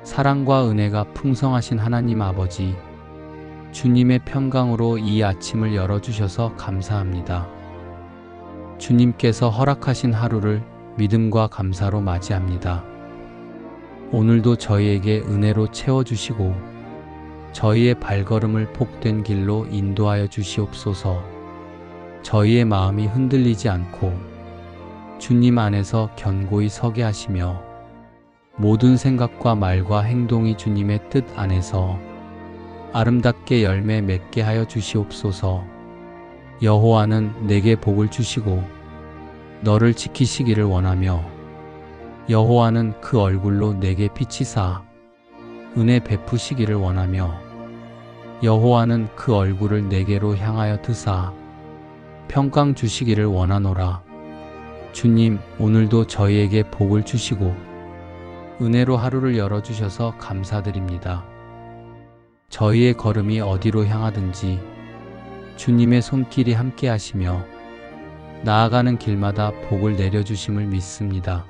사랑과 은혜가 풍성하신 하나님 아버지, 주님의 평강으로 이 아침을 열어주셔서 감사합니다. 주님께서 허락하신 하루를 믿음과 감사로 맞이합니다. 오늘도 저희에게 은혜로 채워주시고 저희의 발걸음을 복된 길로 인도하여 주시옵소서. 저희의 마음이 흔들리지 않고 주님 안에서 견고히 서게 하시며 모든 생각과 말과 행동이 주님의 뜻 안에서 아름답게 열매 맺게 하여 주시옵소서. 여호와는 내게 복을 주시고 너를 지키시기를 원하며 여호와는 그 얼굴로 내게 비치사 은혜 베푸시기를 원하며 여호와는 그 얼굴을 내게로 향하여 드사 평강 주시기를 원하노라. 주님, 오늘도 저희에게 복을 주시고 은혜로 하루를 열어주셔서 감사드립니다. 저희의 걸음이 어디로 향하든지 주님의 손길이 함께 하시며 나아가는 길마다 복을 내려주심을 믿습니다.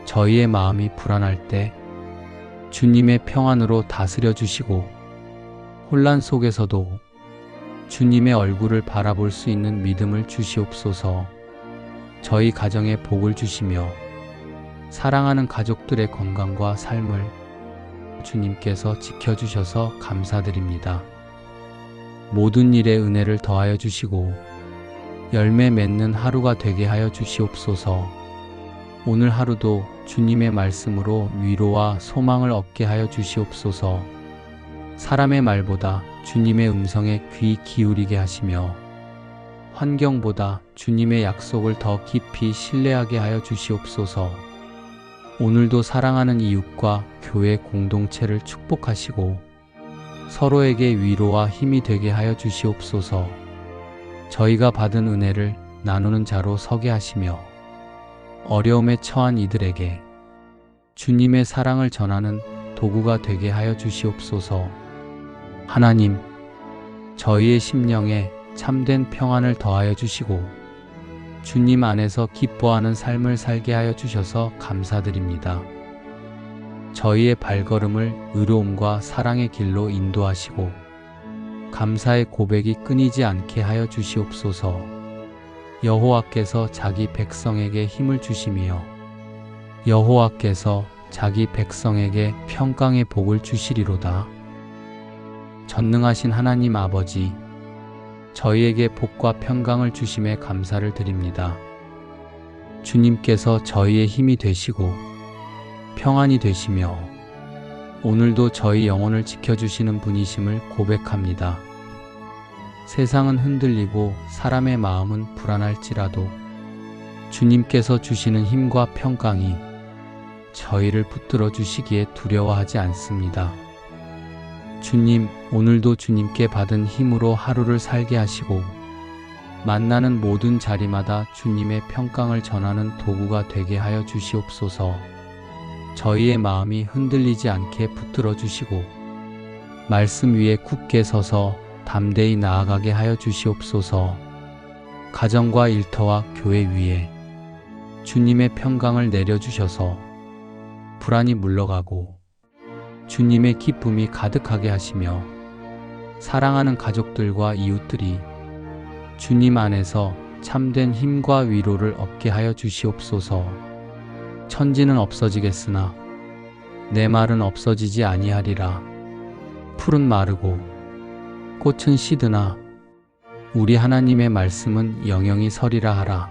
저희의 마음이 불안할 때 주님의 평안으로 다스려 주시고 혼란 속에서도 주님의 얼굴을 바라볼 수 있는 믿음을 주시옵소서. 저희 가정에 복을 주시며 사랑하는 가족들의 건강과 삶을 주님께서 지켜주셔서 감사드립니다. 모든 일에 은혜를 더하여 주시고 열매 맺는 하루가 되게 하여 주시옵소서. 오늘 하루도 주님의 말씀으로 위로와 소망을 얻게 하여 주시옵소서. 사람의 말보다 주님의 음성에 귀 기울이게 하시며 환경보다 주님의 약속을 더 깊이 신뢰하게 하여 주시옵소서. 오늘도 사랑하는 이웃과 교회 공동체를 축복하시고 서로에게 위로와 힘이 되게 하여 주시옵소서. 저희가 받은 은혜를 나누는 자로 서게 하시며 어려움에 처한 이들에게 주님의 사랑을 전하는 도구가 되게 하여 주시옵소서. 하나님, 저희의 심령에 참된 평안을 더하여 주시고 주님 안에서 기뻐하는 삶을 살게 하여 주셔서 감사드립니다. 저희의 발걸음을 의로움과 사랑의 길로 인도하시고 감사의 고백이 끊이지 않게 하여 주시옵소서. 여호와께서 자기 백성에게 힘을 주시며 여호와께서 자기 백성에게 평강의 복을 주시리로다. 전능하신 하나님 아버지, 저희에게 복과 평강을 주심에 감사를 드립니다. 주님께서 저희의 힘이 되시고 평안이 되시며 오늘도 저희 영혼을 지켜주시는 분이심을 고백합니다. 세상은 흔들리고 사람의 마음은 불안할지라도 주님께서 주시는 힘과 평강이 저희를 붙들어 주시기에 두려워하지 않습니다. 주님, 오늘도 주님께 받은 힘으로 하루를 살게 하시고 만나는 모든 자리마다 주님의 평강을 전하는 도구가 되게 하여 주시옵소서. 저희의 마음이 흔들리지 않게 붙들어 주시고 말씀 위에 굳게 서서 담대히 나아가게 하여 주시옵소서. 가정과 일터와 교회 위에 주님의 평강을 내려주셔서 불안이 물러가고 주님의 기쁨이 가득하게 하시며 사랑하는 가족들과 이웃들이 주님 안에서 참된 힘과 위로를 얻게 하여 주시옵소서. 천지는 없어지겠으나 내 말은 없어지지 아니하리라. 풀은 마르고 꽃은 시드나 우리 하나님의 말씀은 영영이 서리라 하라.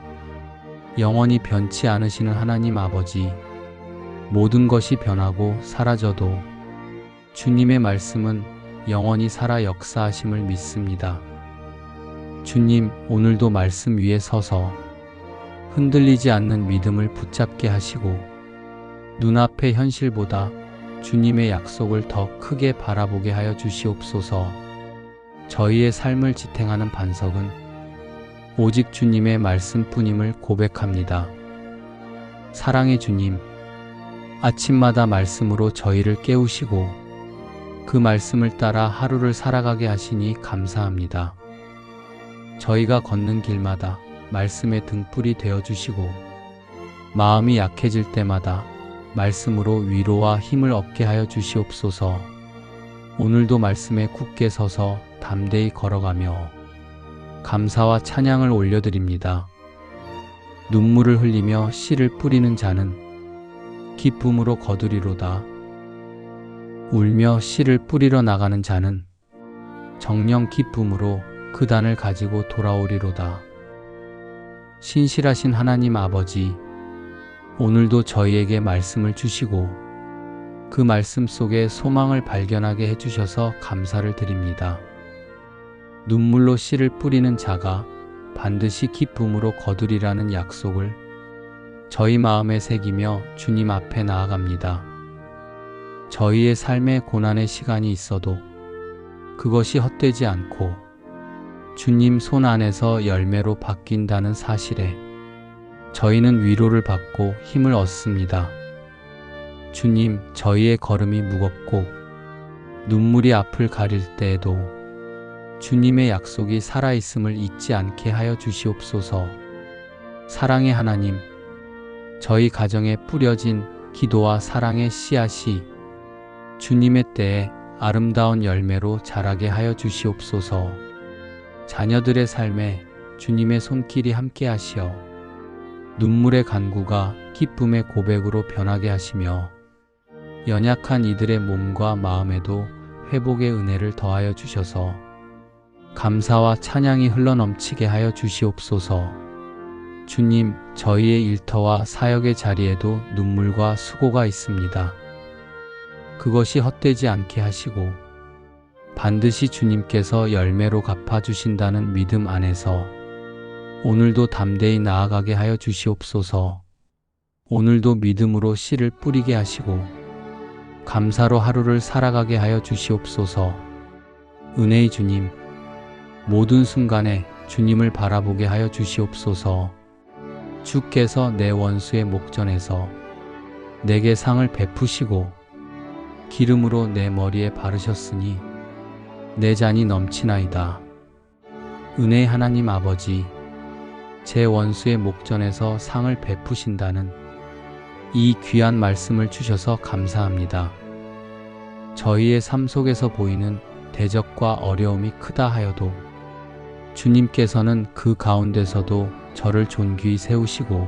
영원히 변치 않으시는 하나님 아버지, 모든 것이 변하고 사라져도 주님의 말씀은 영원히 살아 역사하심을 믿습니다. 주님, 오늘도 말씀 위에 서서 흔들리지 않는 믿음을 붙잡게 하시고 눈앞의 현실보다 주님의 약속을 더 크게 바라보게 하여 주시옵소서. 저희의 삶을 지탱하는 반석은 오직 주님의 말씀뿐임을 고백합니다. 사랑의 주님, 아침마다 말씀으로 저희를 깨우시고 그 말씀을 따라 하루를 살아가게 하시니 감사합니다. 저희가 걷는 길마다 말씀의 등불이 되어주시고 마음이 약해질 때마다 말씀으로 위로와 힘을 얻게 하여 주시옵소서. 오늘도 말씀에 굳게 서서 담대히 걸어가며 감사와 찬양을 올려드립니다. 눈물을 흘리며 씨를 뿌리는 자는 기쁨으로 거두리로다. 울며 씨를 뿌리러 나가는 자는 정녕 기쁨으로 그 단을 가지고 돌아오리로다. 신실하신 하나님 아버지, 오늘도 저희에게 말씀을 주시고 그 말씀 속에 소망을 발견하게 해주셔서 감사를 드립니다. 눈물로 씨를 뿌리는 자가 반드시 기쁨으로 거두리라는 약속을 저희 마음에 새기며 주님 앞에 나아갑니다. 저희의 삶에 고난의 시간이 있어도 그것이 헛되지 않고 주님 손 안에서 열매로 바뀐다는 사실에 저희는 위로를 받고 힘을 얻습니다. 주님, 저희의 걸음이 무겁고 눈물이 앞을 가릴 때에도 주님의 약속이 살아있음을 잊지 않게 하여 주시옵소서. 사랑의 하나님, 저희 가정에 뿌려진 기도와 사랑의 씨앗이 주님의 때에 아름다운 열매로 자라게 하여 주시옵소서. 자녀들의 삶에 주님의 손길이 함께 하시어 눈물의 간구가 기쁨의 고백으로 변하게 하시며 연약한 이들의 몸과 마음에도 회복의 은혜를 더하여 주셔서 감사와 찬양이 흘러넘치게 하여 주시옵소서. 주님, 저희의 일터와 사역의 자리에도 눈물과 수고가 있습니다. 그것이 헛되지 않게 하시고 반드시 주님께서 열매로 갚아주신다는 믿음 안에서 오늘도 담대히 나아가게 하여 주시옵소서. 오늘도 믿음으로 씨를 뿌리게 하시고 감사로 하루를 살아가게 하여 주시옵소서. 은혜의 주님, 모든 순간에 주님을 바라보게 하여 주시옵소서. 주께서 내 원수의 목전에서 내게 상을 베푸시고 기름으로 내 머리에 바르셨으니 내 잔이 넘치나이다. 은혜의 하나님 아버지, 제 원수의 목전에서 상을 베푸신다는 이 귀한 말씀을 주셔서 감사합니다. 저희의 삶 속에서 보이는 대적과 어려움이 크다 하여도 주님께서는 그 가운데서도 저를 존귀히 세우시고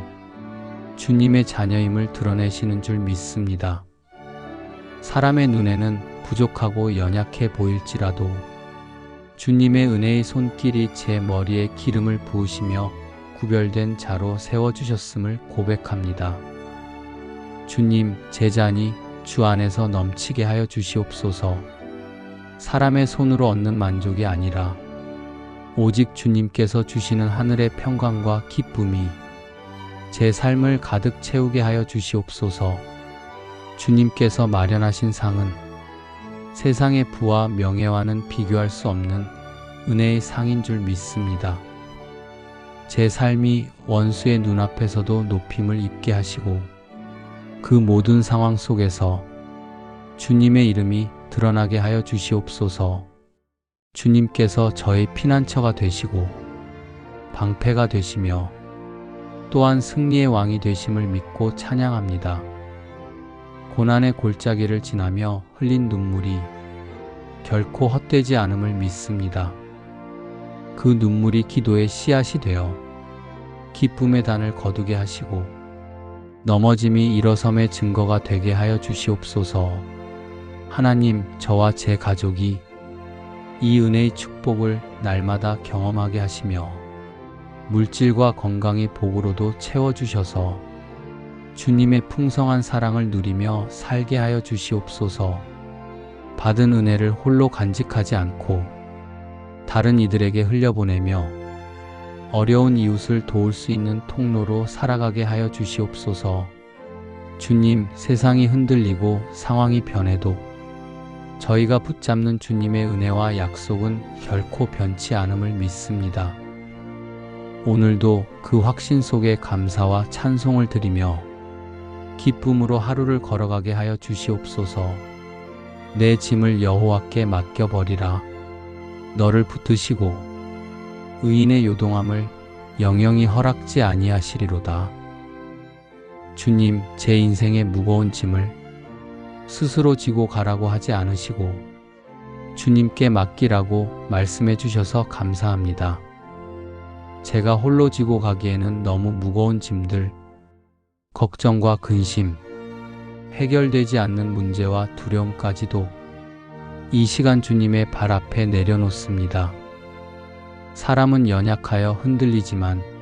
주님의 자녀임을 드러내시는 줄 믿습니다. 사람의 눈에는 부족하고 연약해 보일지라도 주님의 은혜의 손길이 제 머리에 기름을 부으시며 구별된 자로 세워주셨음을 고백합니다. 주님, 제 잔이 주 안에서 넘치게 하여 주시옵소서. 사람의 손으로 얻는 만족이 아니라 오직 주님께서 주시는 하늘의 평강과 기쁨이 제 삶을 가득 채우게 하여 주시옵소서. 주님께서 마련하신 상은 세상의 부와 명예와는 비교할 수 없는 은혜의 상인 줄 믿습니다. 제 삶이 원수의 눈앞에서도 높임을 입게 하시고 그 모든 상황 속에서 주님의 이름이 드러나게 하여 주시옵소서. 주님께서 저의 피난처가 되시고 방패가 되시며 또한 승리의 왕이 되심을 믿고 찬양합니다. 고난의 골짜기를 지나며 흘린 눈물이 결코 헛되지 않음을 믿습니다. 그 눈물이 기도의 씨앗이 되어 기쁨의 단을 거두게 하시고 넘어짐이 일어섬의 증거가 되게 하여 주시옵소서. 하나님, 저와 제 가족이 이 은혜의 축복을 날마다 경험하게 하시며 물질과 건강의 복으로도 채워주셔서 주님의 풍성한 사랑을 누리며 살게 하여 주시옵소서. 받은 은혜를 홀로 간직하지 않고 다른 이들에게 흘려보내며 어려운 이웃을 도울 수 있는 통로로 살아가게 하여 주시옵소서. 주님, 세상이 흔들리고 상황이 변해도 저희가 붙잡는 주님의 은혜와 약속은 결코 변치 않음을 믿습니다. 오늘도 그 확신 속에 감사와 찬송을 드리며 기쁨으로 하루를 걸어가게 하여 주시옵소서. 내 짐을 여호와께 맡겨버리라. 너를 붙드시고 의인의 요동함을 영영이 허락지 아니하시리로다. 주님, 제 인생의 무거운 짐을 스스로 지고 가라고 하지 않으시고 주님께 맡기라고 말씀해 주셔서 감사합니다. 제가 홀로 지고 가기에는 너무 무거운 짐들, 걱정과 근심, 해결되지 않는 문제와 두려움까지도 이 시간 주님의 발 앞에 내려놓습니다. 사람은 연약하여 흔들리지만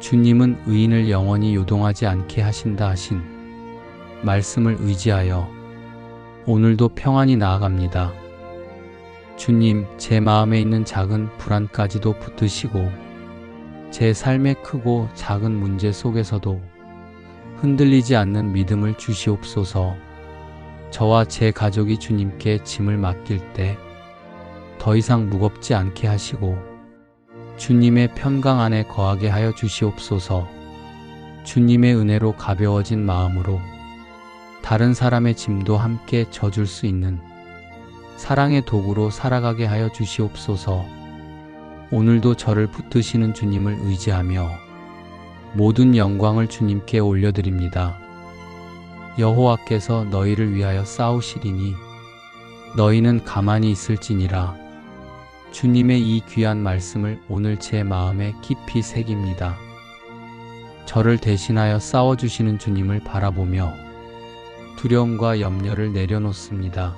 주님은 의인을 영원히 요동하지 않게 하신다 하신 말씀을 의지하여 오늘도 평안히 나아갑니다. 주님, 제 마음에 있는 작은 불안까지도 붙드시고 제 삶의 크고 작은 문제 속에서도 흔들리지 않는 믿음을 주시옵소서. 저와 제 가족이 주님께 짐을 맡길 때 더 이상 무겁지 않게 하시고 주님의 평강 안에 거하게 하여 주시옵소서. 주님의 은혜로 가벼워진 마음으로 다른 사람의 짐도 함께 져줄 수 있는 사랑의 도구로 살아가게 하여 주시옵소서. 오늘도 저를 붙드시는 주님을 의지하며 모든 영광을 주님께 올려드립니다. 여호와께서 너희를 위하여 싸우시리니 너희는 가만히 있을지니라. 주님의 이 귀한 말씀을 오늘 제 마음에 깊이 새깁니다. 저를 대신하여 싸워주시는 주님을 바라보며 두려움과 염려를 내려놓습니다.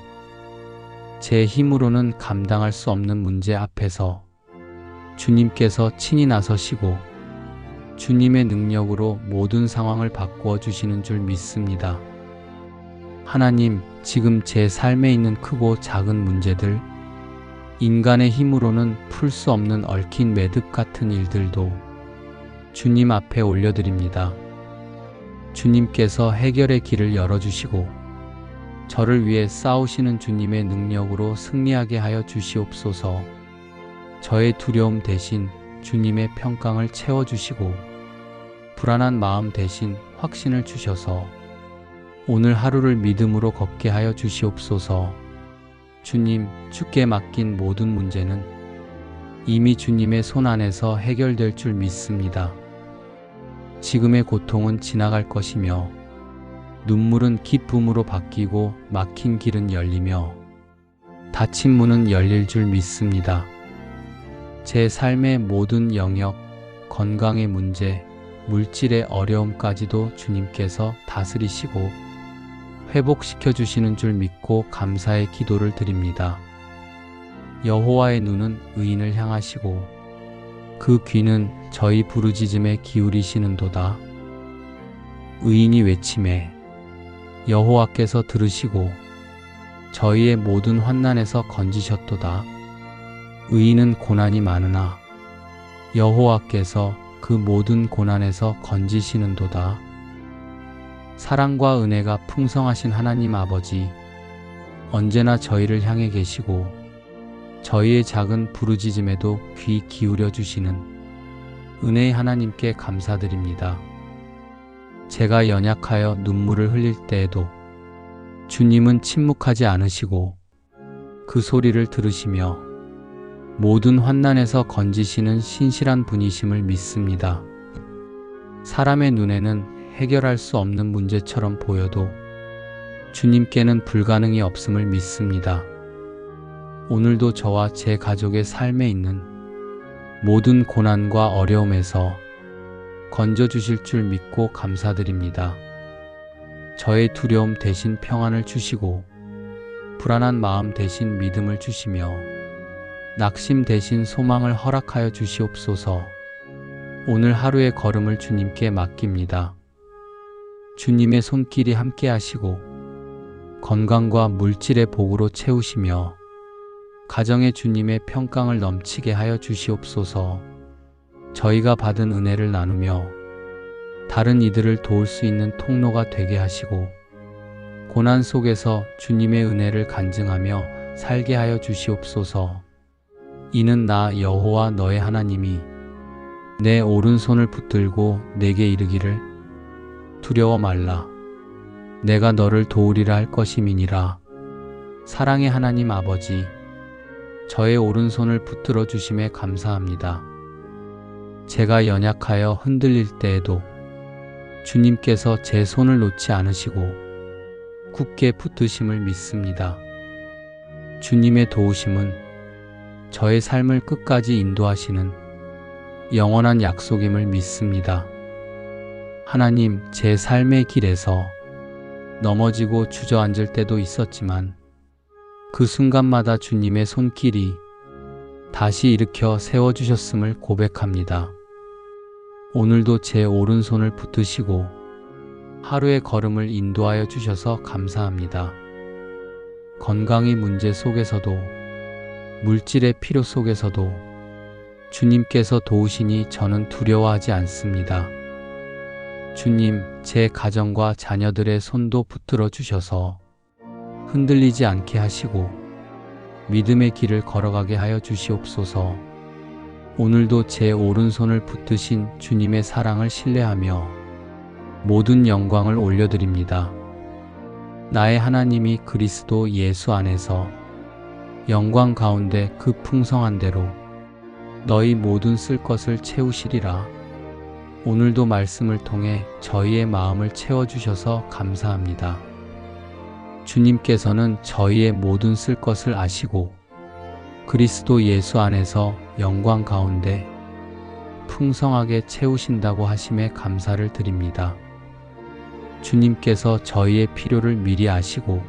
제 힘으로는 감당할 수 없는 문제 앞에서 주님께서 친히 나서시고 주님의 능력으로 모든 상황을 바꾸어 주시는 줄 믿습니다. 하나님, 지금 제 삶에 있는 크고 작은 문제들, 인간의 힘으로는 풀 수 없는 얽힌 매듭 같은 일들도 주님 앞에 올려드립니다. 주님께서 해결의 길을 열어주시고 저를 위해 싸우시는 주님의 능력으로 승리하게 하여 주시옵소서. 저의 두려움 대신 주님의 평강을 채워주시고 불안한 마음 대신 확신을 주셔서 오늘 하루를 믿음으로 걷게 하여 주시옵소서. 주님, 주께 맡긴 모든 문제는 이미 주님의 손 안에서 해결될 줄 믿습니다. 지금의 고통은 지나갈 것이며 눈물은 기쁨으로 바뀌고 막힌 길은 열리며 닫힌 문은 열릴 줄 믿습니다. 제 삶의 모든 영역, 건강의 문제, 물질의 어려움까지도 주님께서 다스리시고 회복시켜 주시는 줄 믿고 감사의 기도를 드립니다. 여호와의 눈은 의인을 향하시고 그 귀는 저희 부르짖음에 기울이시는도다. 의인이 외침에 여호와께서 들으시고 저희의 모든 환난에서 건지셨도다. 의인은 고난이 많으나 여호와께서 그 모든 고난에서 건지시는도다. 사랑과 은혜가 풍성하신 하나님 아버지, 언제나 저희를 향해 계시고 저희의 작은 부르짖음에도 귀 기울여 주시는 은혜의 하나님께 감사드립니다. 제가 연약하여 눈물을 흘릴 때에도 주님은 침묵하지 않으시고 그 소리를 들으시며 모든 환난에서 건지시는 신실한 분이심을 믿습니다. 사람의 눈에는 해결할 수 없는 문제처럼 보여도 주님께는 불가능이 없음을 믿습니다. 오늘도 저와 제 가족의 삶에 있는 모든 고난과 어려움에서 건져주실 줄 믿고 감사드립니다. 저의 두려움 대신 평안을 주시고 불안한 마음 대신 믿음을 주시며 낙심 대신 소망을 허락하여 주시옵소서. 오늘 하루의 걸음을 주님께 맡깁니다. 주님의 손길이 함께 하시고 건강과 물질의 복으로 채우시며 가정에 주님의 평강을 넘치게 하여 주시옵소서. 저희가 받은 은혜를 나누며 다른 이들을 도울 수 있는 통로가 되게 하시고 고난 속에서 주님의 은혜를 간증하며 살게 하여 주시옵소서. 이는 나 여호와 너의 하나님이 내 오른손을 붙들고 내게 이르기를 두려워 말라. 내가 너를 도우리라 할 것임이니라. 사랑의 하나님 아버지, 저의 오른손을 붙들어 주심에 감사합니다. 제가 연약하여 흔들릴 때에도 주님께서 제 손을 놓지 않으시고 굳게 붙드심을 믿습니다. 주님의 도우심은 저의 삶을 끝까지 인도하시는 영원한 약속임을 믿습니다. 하나님, 제 삶의 길에서 넘어지고 주저앉을 때도 있었지만 그 순간마다 주님의 손길이 다시 일으켜 세워주셨음을 고백합니다. 오늘도 제 오른손을 붙드시고 하루의 걸음을 인도하여 주셔서 감사합니다. 건강의 문제 속에서도 물질의 필요 속에서도 주님께서 도우시니 저는 두려워하지 않습니다. 주님, 제 가정과 자녀들의 손도 붙들어 주셔서 흔들리지 않게 하시고 믿음의 길을 걸어가게 하여 주시옵소서. 오늘도 제 오른손을 붙드신 주님의 사랑을 신뢰하며 모든 영광을 올려드립니다. 나의 하나님이 그리스도 예수 안에서 영광 가운데 그 풍성한 대로 너희 모든 쓸 것을 채우시리라. 오늘도 말씀을 통해 저희의 마음을 채워주셔서 감사합니다. 주님께서는 저희의 모든 쓸 것을 아시고 그리스도 예수 안에서 영광 가운데 풍성하게 채우신다고 하심에 감사를 드립니다. 주님께서 저희의 필요를 미리 아시고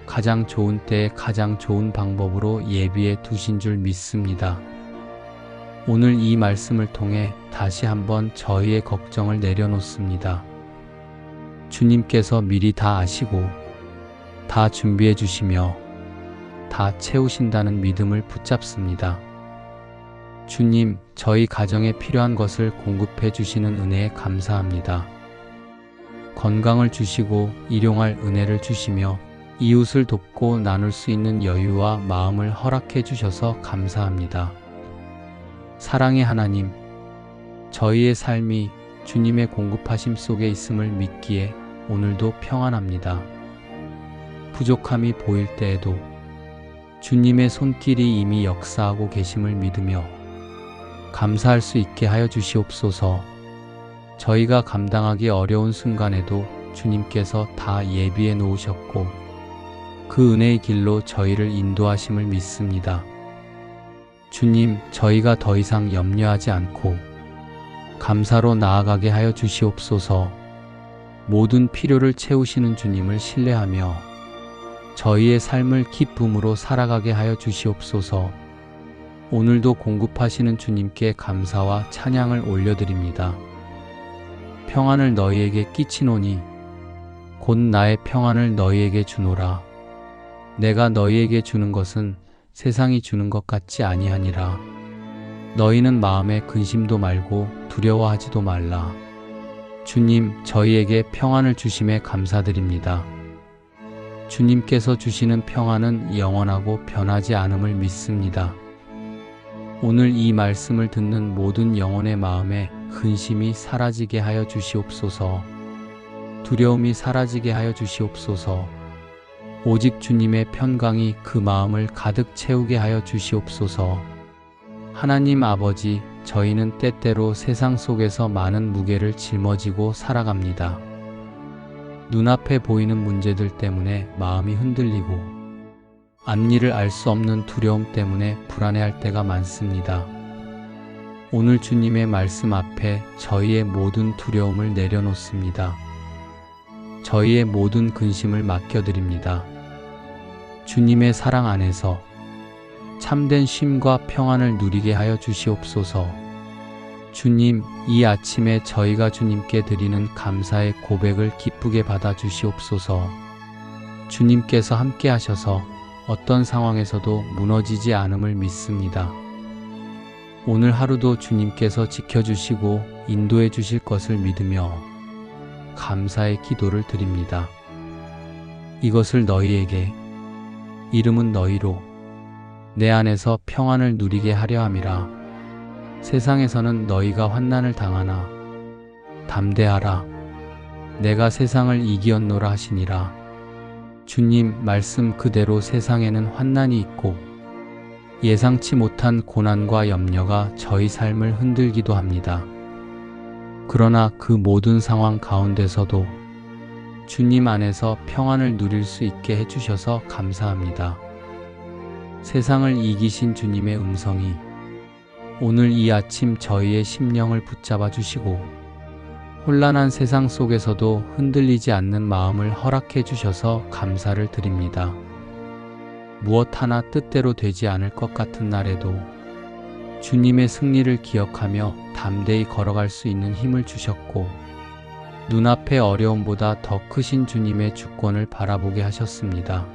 가장 좋은 때에 가장 좋은 방법으로 예비해 두신 줄 믿습니다. 오늘 이 말씀을 통해 다시 한번 저희의 걱정을 내려놓습니다. 주님께서 미리 다 아시고 다 준비해 주시며 다 채우신다는 믿음을 붙잡습니다. 주님, 저희 가정에 필요한 것을 공급해 주시는 은혜에 감사합니다. 건강을 주시고 일용할 은혜를 주시며 이웃을 돕고 나눌 수 있는 여유와 마음을 허락해 주셔서 감사합니다. 사랑의 하나님, 저희의 삶이 주님의 공급하심 속에 있음을 믿기에 오늘도 평안합니다. 부족함이 보일 때에도 주님의 손길이 이미 역사하고 계심을 믿으며 감사할 수 있게 하여 주시옵소서. 저희가 감당하기 어려운 순간에도 주님께서 다 예비해 놓으셨고 그 은혜의 길로 저희를 인도하심을 믿습니다. 주님, 저희가 더 이상 염려하지 않고 감사로 나아가게 하여 주시옵소서. 모든 필요를 채우시는 주님을 신뢰하며 저희의 삶을 기쁨으로 살아가게 하여 주시옵소서. 오늘도 공급하시는 주님께 감사와 찬양을 올려드립니다. 평안을 너희에게 끼치노니 곧 나의 평안을 너희에게 주노라. 내가 너희에게 주는 것은 세상이 주는 것 같지 아니하니라. 너희는 마음에 근심도 말고 두려워하지도 말라. 주님, 저희에게 평안을 주심에 감사드립니다. 주님께서 주시는 평안은 영원하고 변하지 않음을 믿습니다. 오늘 이 말씀을 듣는 모든 영혼의 마음에 근심이 사라지게 하여 주시옵소서. 두려움이 사라지게 하여 주시옵소서. 오직 주님의 평강이 그 마음을 가득 채우게 하여 주시옵소서. 하나님 아버지, 저희는 때때로 세상 속에서 많은 무게를 짊어지고 살아갑니다. 눈앞에 보이는 문제들 때문에 마음이 흔들리고 앞일을 알 수 없는 두려움 때문에 불안해할 때가 많습니다. 오늘 주님의 말씀 앞에 저희의 모든 두려움을 내려놓습니다. 저희의 모든 근심을 맡겨드립니다. 주님의 사랑 안에서 참된 쉼과 평안을 누리게 하여 주시옵소서. 주님, 이 아침에 저희가 주님께 드리는 감사의 고백을 기쁘게 받아 주시옵소서. 주님께서 함께 하셔서 어떤 상황에서도 무너지지 않음을 믿습니다. 오늘 하루도 주님께서 지켜주시고 인도해 주실 것을 믿으며 감사의 기도를 드립니다. 이것을 너희에게, 이름은 너희로 내 안에서 평안을 누리게 하려 함이라. 세상에서는 너희가 환난을 당하나 담대하라. 내가 세상을 이기었노라 하시니라. 주님 말씀 그대로 세상에는 환난이 있고 예상치 못한 고난과 염려가 저희 삶을 흔들기도 합니다. 그러나 그 모든 상황 가운데서도 주님 안에서 평안을 누릴 수 있게 해주셔서 감사합니다. 세상을 이기신 주님의 음성이 오늘 이 아침 저희의 심령을 붙잡아 주시고 혼란한 세상 속에서도 흔들리지 않는 마음을 허락해 주셔서 감사를 드립니다. 무엇 하나 뜻대로 되지 않을 것 같은 날에도 주님의 승리를 기억하며 담대히 걸어갈 수 있는 힘을 주셨고 눈앞의 어려움보다 더 크신 주님의 주권을 바라보게 하셨습니다.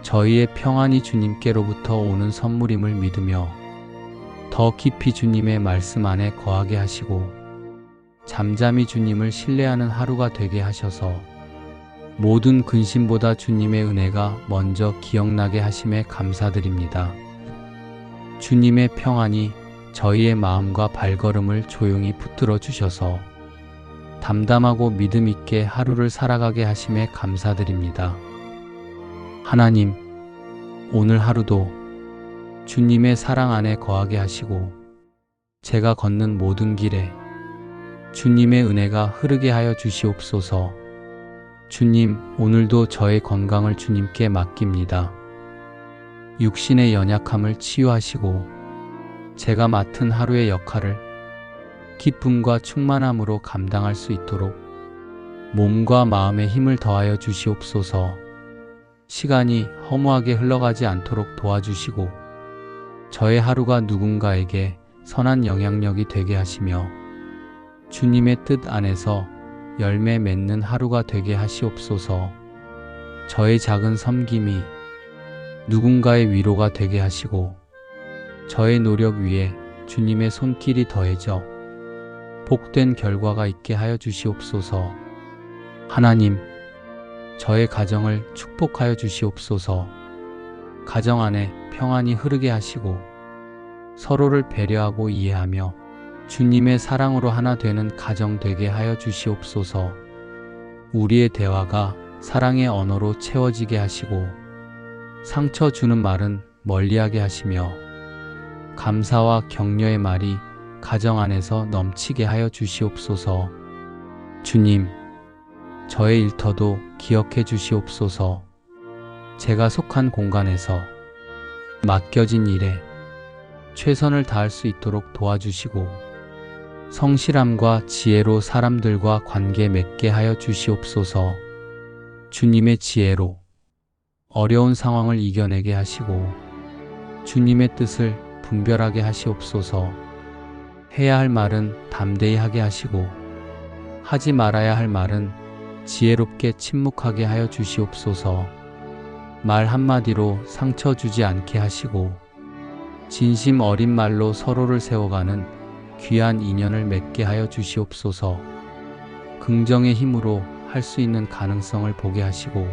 저희의 평안이 주님께로부터 오는 선물임을 믿으며 더 깊이 주님의 말씀 안에 거하게 하시고 잠잠히 주님을 신뢰하는 하루가 되게 하셔서 모든 근심보다 주님의 은혜가 먼저 기억나게 하심에 감사드립니다. 주님의 평안이 저희의 마음과 발걸음을 조용히 붙들어 주셔서 담담하고 믿음 있게 하루를 살아가게 하심에 감사드립니다. 하나님, 오늘 하루도 주님의 사랑 안에 거하게 하시고 제가 걷는 모든 길에 주님의 은혜가 흐르게 하여 주시옵소서. 주님, 오늘도 저의 건강을 주님께 맡깁니다. 육신의 연약함을 치유하시고 제가 맡은 하루의 역할을 기쁨과 충만함으로 감당할 수 있도록 몸과 마음에 힘을 더하여 주시옵소서. 시간이 허무하게 흘러가지 않도록 도와주시고 저의 하루가 누군가에게 선한 영향력이 되게 하시며 주님의 뜻 안에서 열매 맺는 하루가 되게 하시옵소서. 저의 작은 섬김이 누군가의 위로가 되게 하시고 저의 노력 위에 주님의 손길이 더해져 복된 결과가 있게 하여 주시옵소서. 하나님, 저의 가정을 축복하여 주시옵소서. 가정 안에 평안이 흐르게 하시고 서로를 배려하고 이해하며 주님의 사랑으로 하나 되는 가정 되게 하여 주시옵소서. 우리의 대화가 사랑의 언어로 채워지게 하시고 상처 주는 말은 멀리하게 하시며 감사와 격려의 말이 가정 안에서 넘치게 하여 주시옵소서. 주님, 저의 일터도 기억해 주시옵소서. 제가 속한 공간에서 맡겨진 일에 최선을 다할 수 있도록 도와주시고 성실함과 지혜로 사람들과 관계 맺게 하여 주시옵소서. 주님의 지혜로 어려운 상황을 이겨내게 하시고 주님의 뜻을 분별하게 하시옵소서. 해야 할 말은 담대히 하게 하시고 하지 말아야 할 말은 지혜롭게 침묵하게 하여 주시옵소서. 말 한마디로 상처 주지 않게 하시고 진심 어린 말로 서로를 세워가는 귀한 인연을 맺게 하여 주시옵소서. 긍정의 힘으로 할 수 있는 가능성을 보게 하시고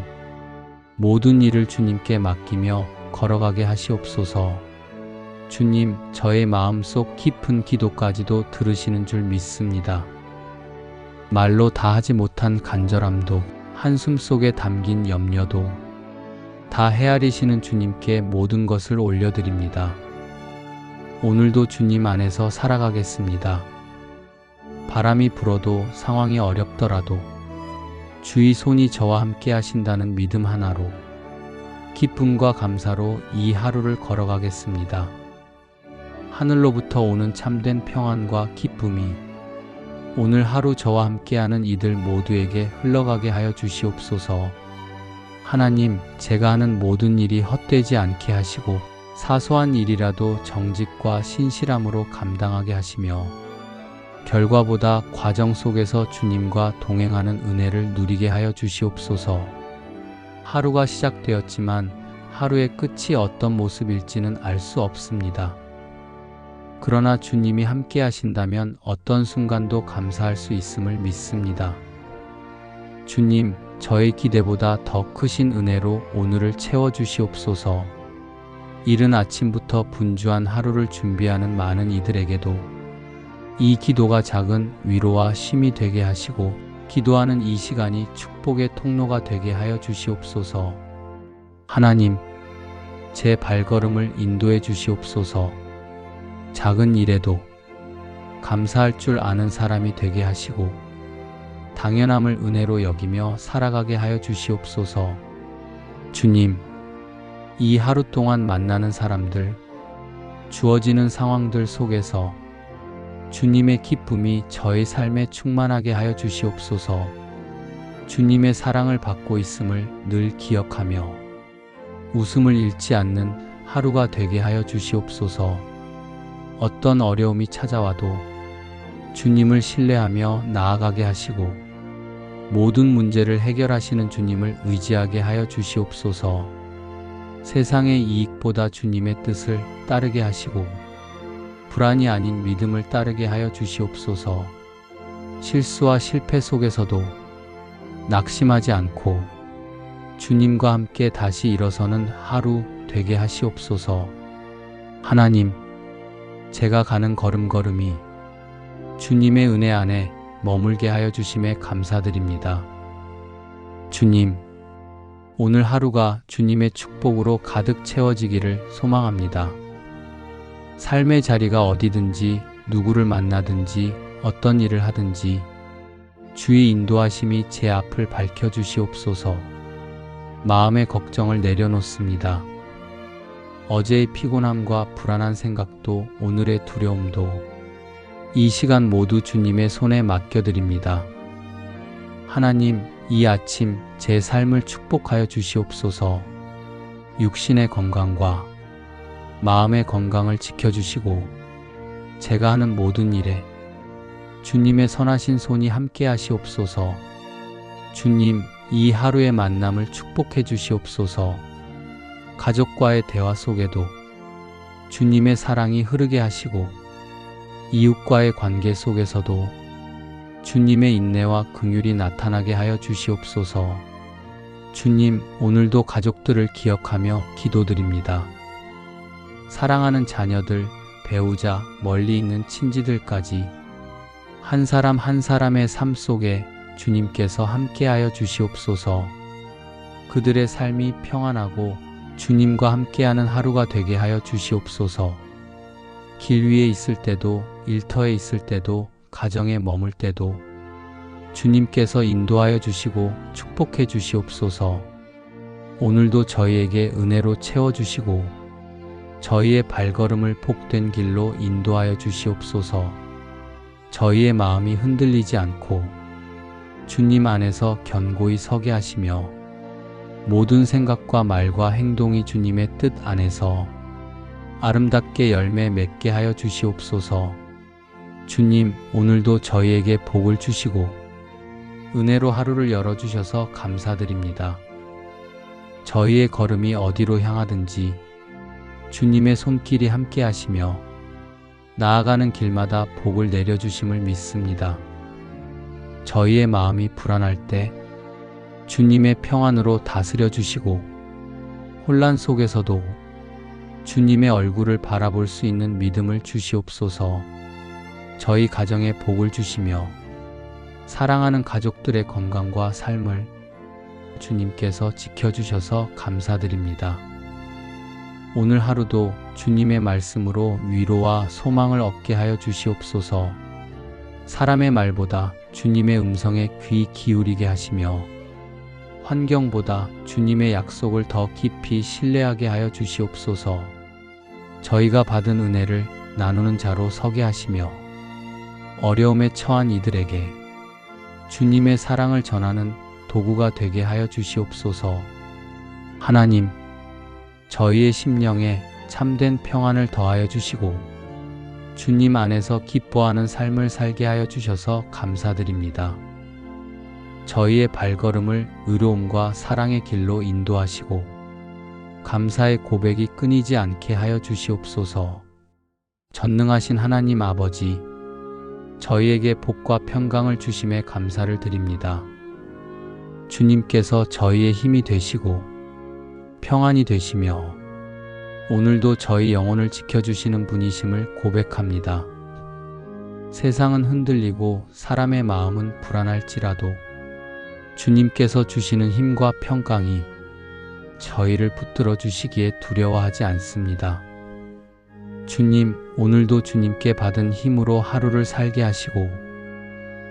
모든 일을 주님께 맡기며 걸어가게 하시옵소서. 주님, 저의 마음속 깊은 기도까지도 들으시는 줄 믿습니다. 말로 다 하지 못한 간절함도 한숨 속에 담긴 염려도 다 헤아리시는 주님께 모든 것을 올려드립니다. 오늘도 주님 안에서 살아가겠습니다. 바람이 불어도 상황이 어렵더라도 주의 손이 저와 함께 하신다는 믿음 하나로 기쁨과 감사로 이 하루를 걸어가겠습니다. 하늘로부터 오는 참된 평안과 기쁨이 오늘 하루 저와 함께하는 이들 모두에게 흘러가게 하여 주시옵소서. 하나님, 제가 하는 모든 일이 헛되지 않게 하시고 사소한 일이라도 정직과 신실함으로 감당하게 하시며 결과보다 과정 속에서 주님과 동행하는 은혜를 누리게 하여 주시옵소서. 하루가 시작되었지만 하루의 끝이 어떤 모습일지는 알 수 없습니다. 그러나 주님이 함께 하신다면 어떤 순간도 감사할 수 있음을 믿습니다. 주님, 저의 기대보다 더 크신 은혜로 오늘을 채워주시옵소서. 이른 아침부터 분주한 하루를 준비하는 많은 이들에게도 이 기도가 작은 위로와 쉼이 되게 하시고 기도하는 이 시간이 축복의 통로가 되게 하여 주시옵소서. 하나님, 제 발걸음을 인도해 주시옵소서. 작은 일에도 감사할 줄 아는 사람이 되게 하시고 당연함을 은혜로 여기며 살아가게 하여 주시옵소서. 주님, 이 하루 동안 만나는 사람들, 주어지는 상황들 속에서 주님의 기쁨이 저의 삶에 충만하게 하여 주시옵소서. 주님의 사랑을 받고 있음을 늘 기억하며 웃음을 잃지 않는 하루가 되게 하여 주시옵소서. 어떤 어려움이 찾아와도 주님을 신뢰하며 나아가게 하시고 모든 문제를 해결하시는 주님을 의지하게 하여 주시옵소서. 세상의 이익보다 주님의 뜻을 따르게 하시고 불안이 아닌 믿음을 따르게 하여 주시옵소서. 실수와 실패 속에서도 낙심하지 않고 주님과 함께 다시 일어서는 하루 되게 하시옵소서. 하나님, 제가 가는 걸음걸음이 주님의 은혜 안에 머물게 하여 주심에 감사드립니다. 주님, 오늘 하루가 주님의 축복으로 가득 채워지기를 소망합니다. 삶의 자리가 어디든지 누구를 만나든지 어떤 일을 하든지 주의 인도하심이 제 앞을 밝혀주시옵소서. 마음의 걱정을 내려놓습니다. 어제의 피곤함과 불안한 생각도 오늘의 두려움도 이 시간 모두 주님의 손에 맡겨드립니다. 하나님, 이 아침 제 삶을 축복하여 주시옵소서. 육신의 건강과 마음의 건강을 지켜주시고 제가 하는 모든 일에 주님의 선하신 손이 함께 하시옵소서. 주님, 이 하루의 만남을 축복해 주시옵소서. 가족과의 대화 속에도 주님의 사랑이 흐르게 하시고 이웃과의 관계 속에서도 주님의 인내와 긍휼이 나타나게 하여 주시옵소서. 주님, 오늘도 가족들을 기억하며 기도드립니다. 사랑하는 자녀들, 배우자, 멀리 있는 친지들까지 한 사람 한 사람의 삶 속에 주님께서 함께하여 주시옵소서. 그들의 삶이 평안하고 주님과 함께하는 하루가 되게 하여 주시옵소서. 길 위에 있을 때도, 일터에 있을 때도, 가정에 머물 때도 주님께서 인도하여 주시고 축복해 주시옵소서. 오늘도 저희에게 은혜로 채워주시고 저희의 발걸음을 복된 길로 인도하여 주시옵소서. 저희의 마음이 흔들리지 않고 주님 안에서 견고히 서게 하시며 모든 생각과 말과 행동이 주님의 뜻 안에서 아름답게 열매 맺게 하여 주시옵소서. 주님, 오늘도 저희에게 복을 주시고 은혜로 하루를 열어주셔서 감사드립니다. 저희의 걸음이 어디로 향하든지 주님의 손길이 함께 하시며 나아가는 길마다 복을 내려주심을 믿습니다. 저희의 마음이 불안할 때 주님의 평안으로 다스려 주시고 혼란 속에서도 주님의 얼굴을 바라볼 수 있는 믿음을 주시옵소서. 저희 가정에 복을 주시며 사랑하는 가족들의 건강과 삶을 주님께서 지켜주셔서 감사드립니다. 오늘 하루도 주님의 말씀으로 위로와 소망을 얻게 하여 주시옵소서. 사람의 말보다 주님의 음성에 귀 기울이게 하시며 환경보다 주님의 약속을 더 깊이 신뢰하게 하여 주시옵소서. 저희가 받은 은혜를 나누는 자로 서게 하시며 어려움에 처한 이들에게 주님의 사랑을 전하는 도구가 되게 하여 주시옵소서. 하나님, 저희의 심령에 참된 평안을 더하여 주시고 주님 안에서 기뻐하는 삶을 살게 하여 주셔서 감사드립니다. 저희의 발걸음을 의로움과 사랑의 길로 인도하시고 감사의 고백이 끊이지 않게 하여 주시옵소서. 전능하신 하나님 아버지, 저희에게 복과 평강을 주심에 감사를 드립니다. 주님께서 저희의 힘이 되시고 평안이 되시며 오늘도 저희 영혼을 지켜주시는 분이심을 고백합니다. 세상은 흔들리고 사람의 마음은 불안할지라도 주님께서 주시는 힘과 평강이 저희를 붙들어 주시기에 두려워하지 않습니다. 주님, 오늘도 주님께 받은 힘으로 하루를 살게 하시고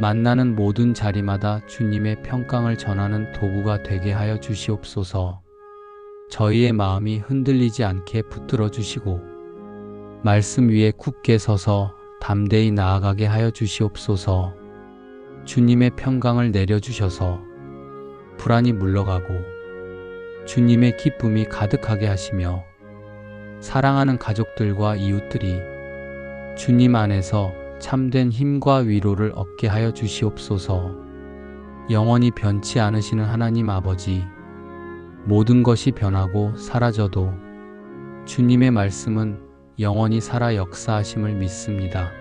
만나는 모든 자리마다 주님의 평강을 전하는 도구가 되게 하여 주시옵소서. 저희의 마음이 흔들리지 않게 붙들어 주시고 말씀 위에 굳게 서서 담대히 나아가게 하여 주시옵소서. 주님의 평강을 내려주셔서 불안이 물러가고 주님의 기쁨이 가득하게 하시며 사랑하는 가족들과 이웃들이 주님 안에서 참된 힘과 위로를 얻게 하여 주시옵소서. 영원히 변치 않으시는 하나님 아버지, 모든 것이 변하고 사라져도 주님의 말씀은 영원히 살아 역사하심을 믿습니다.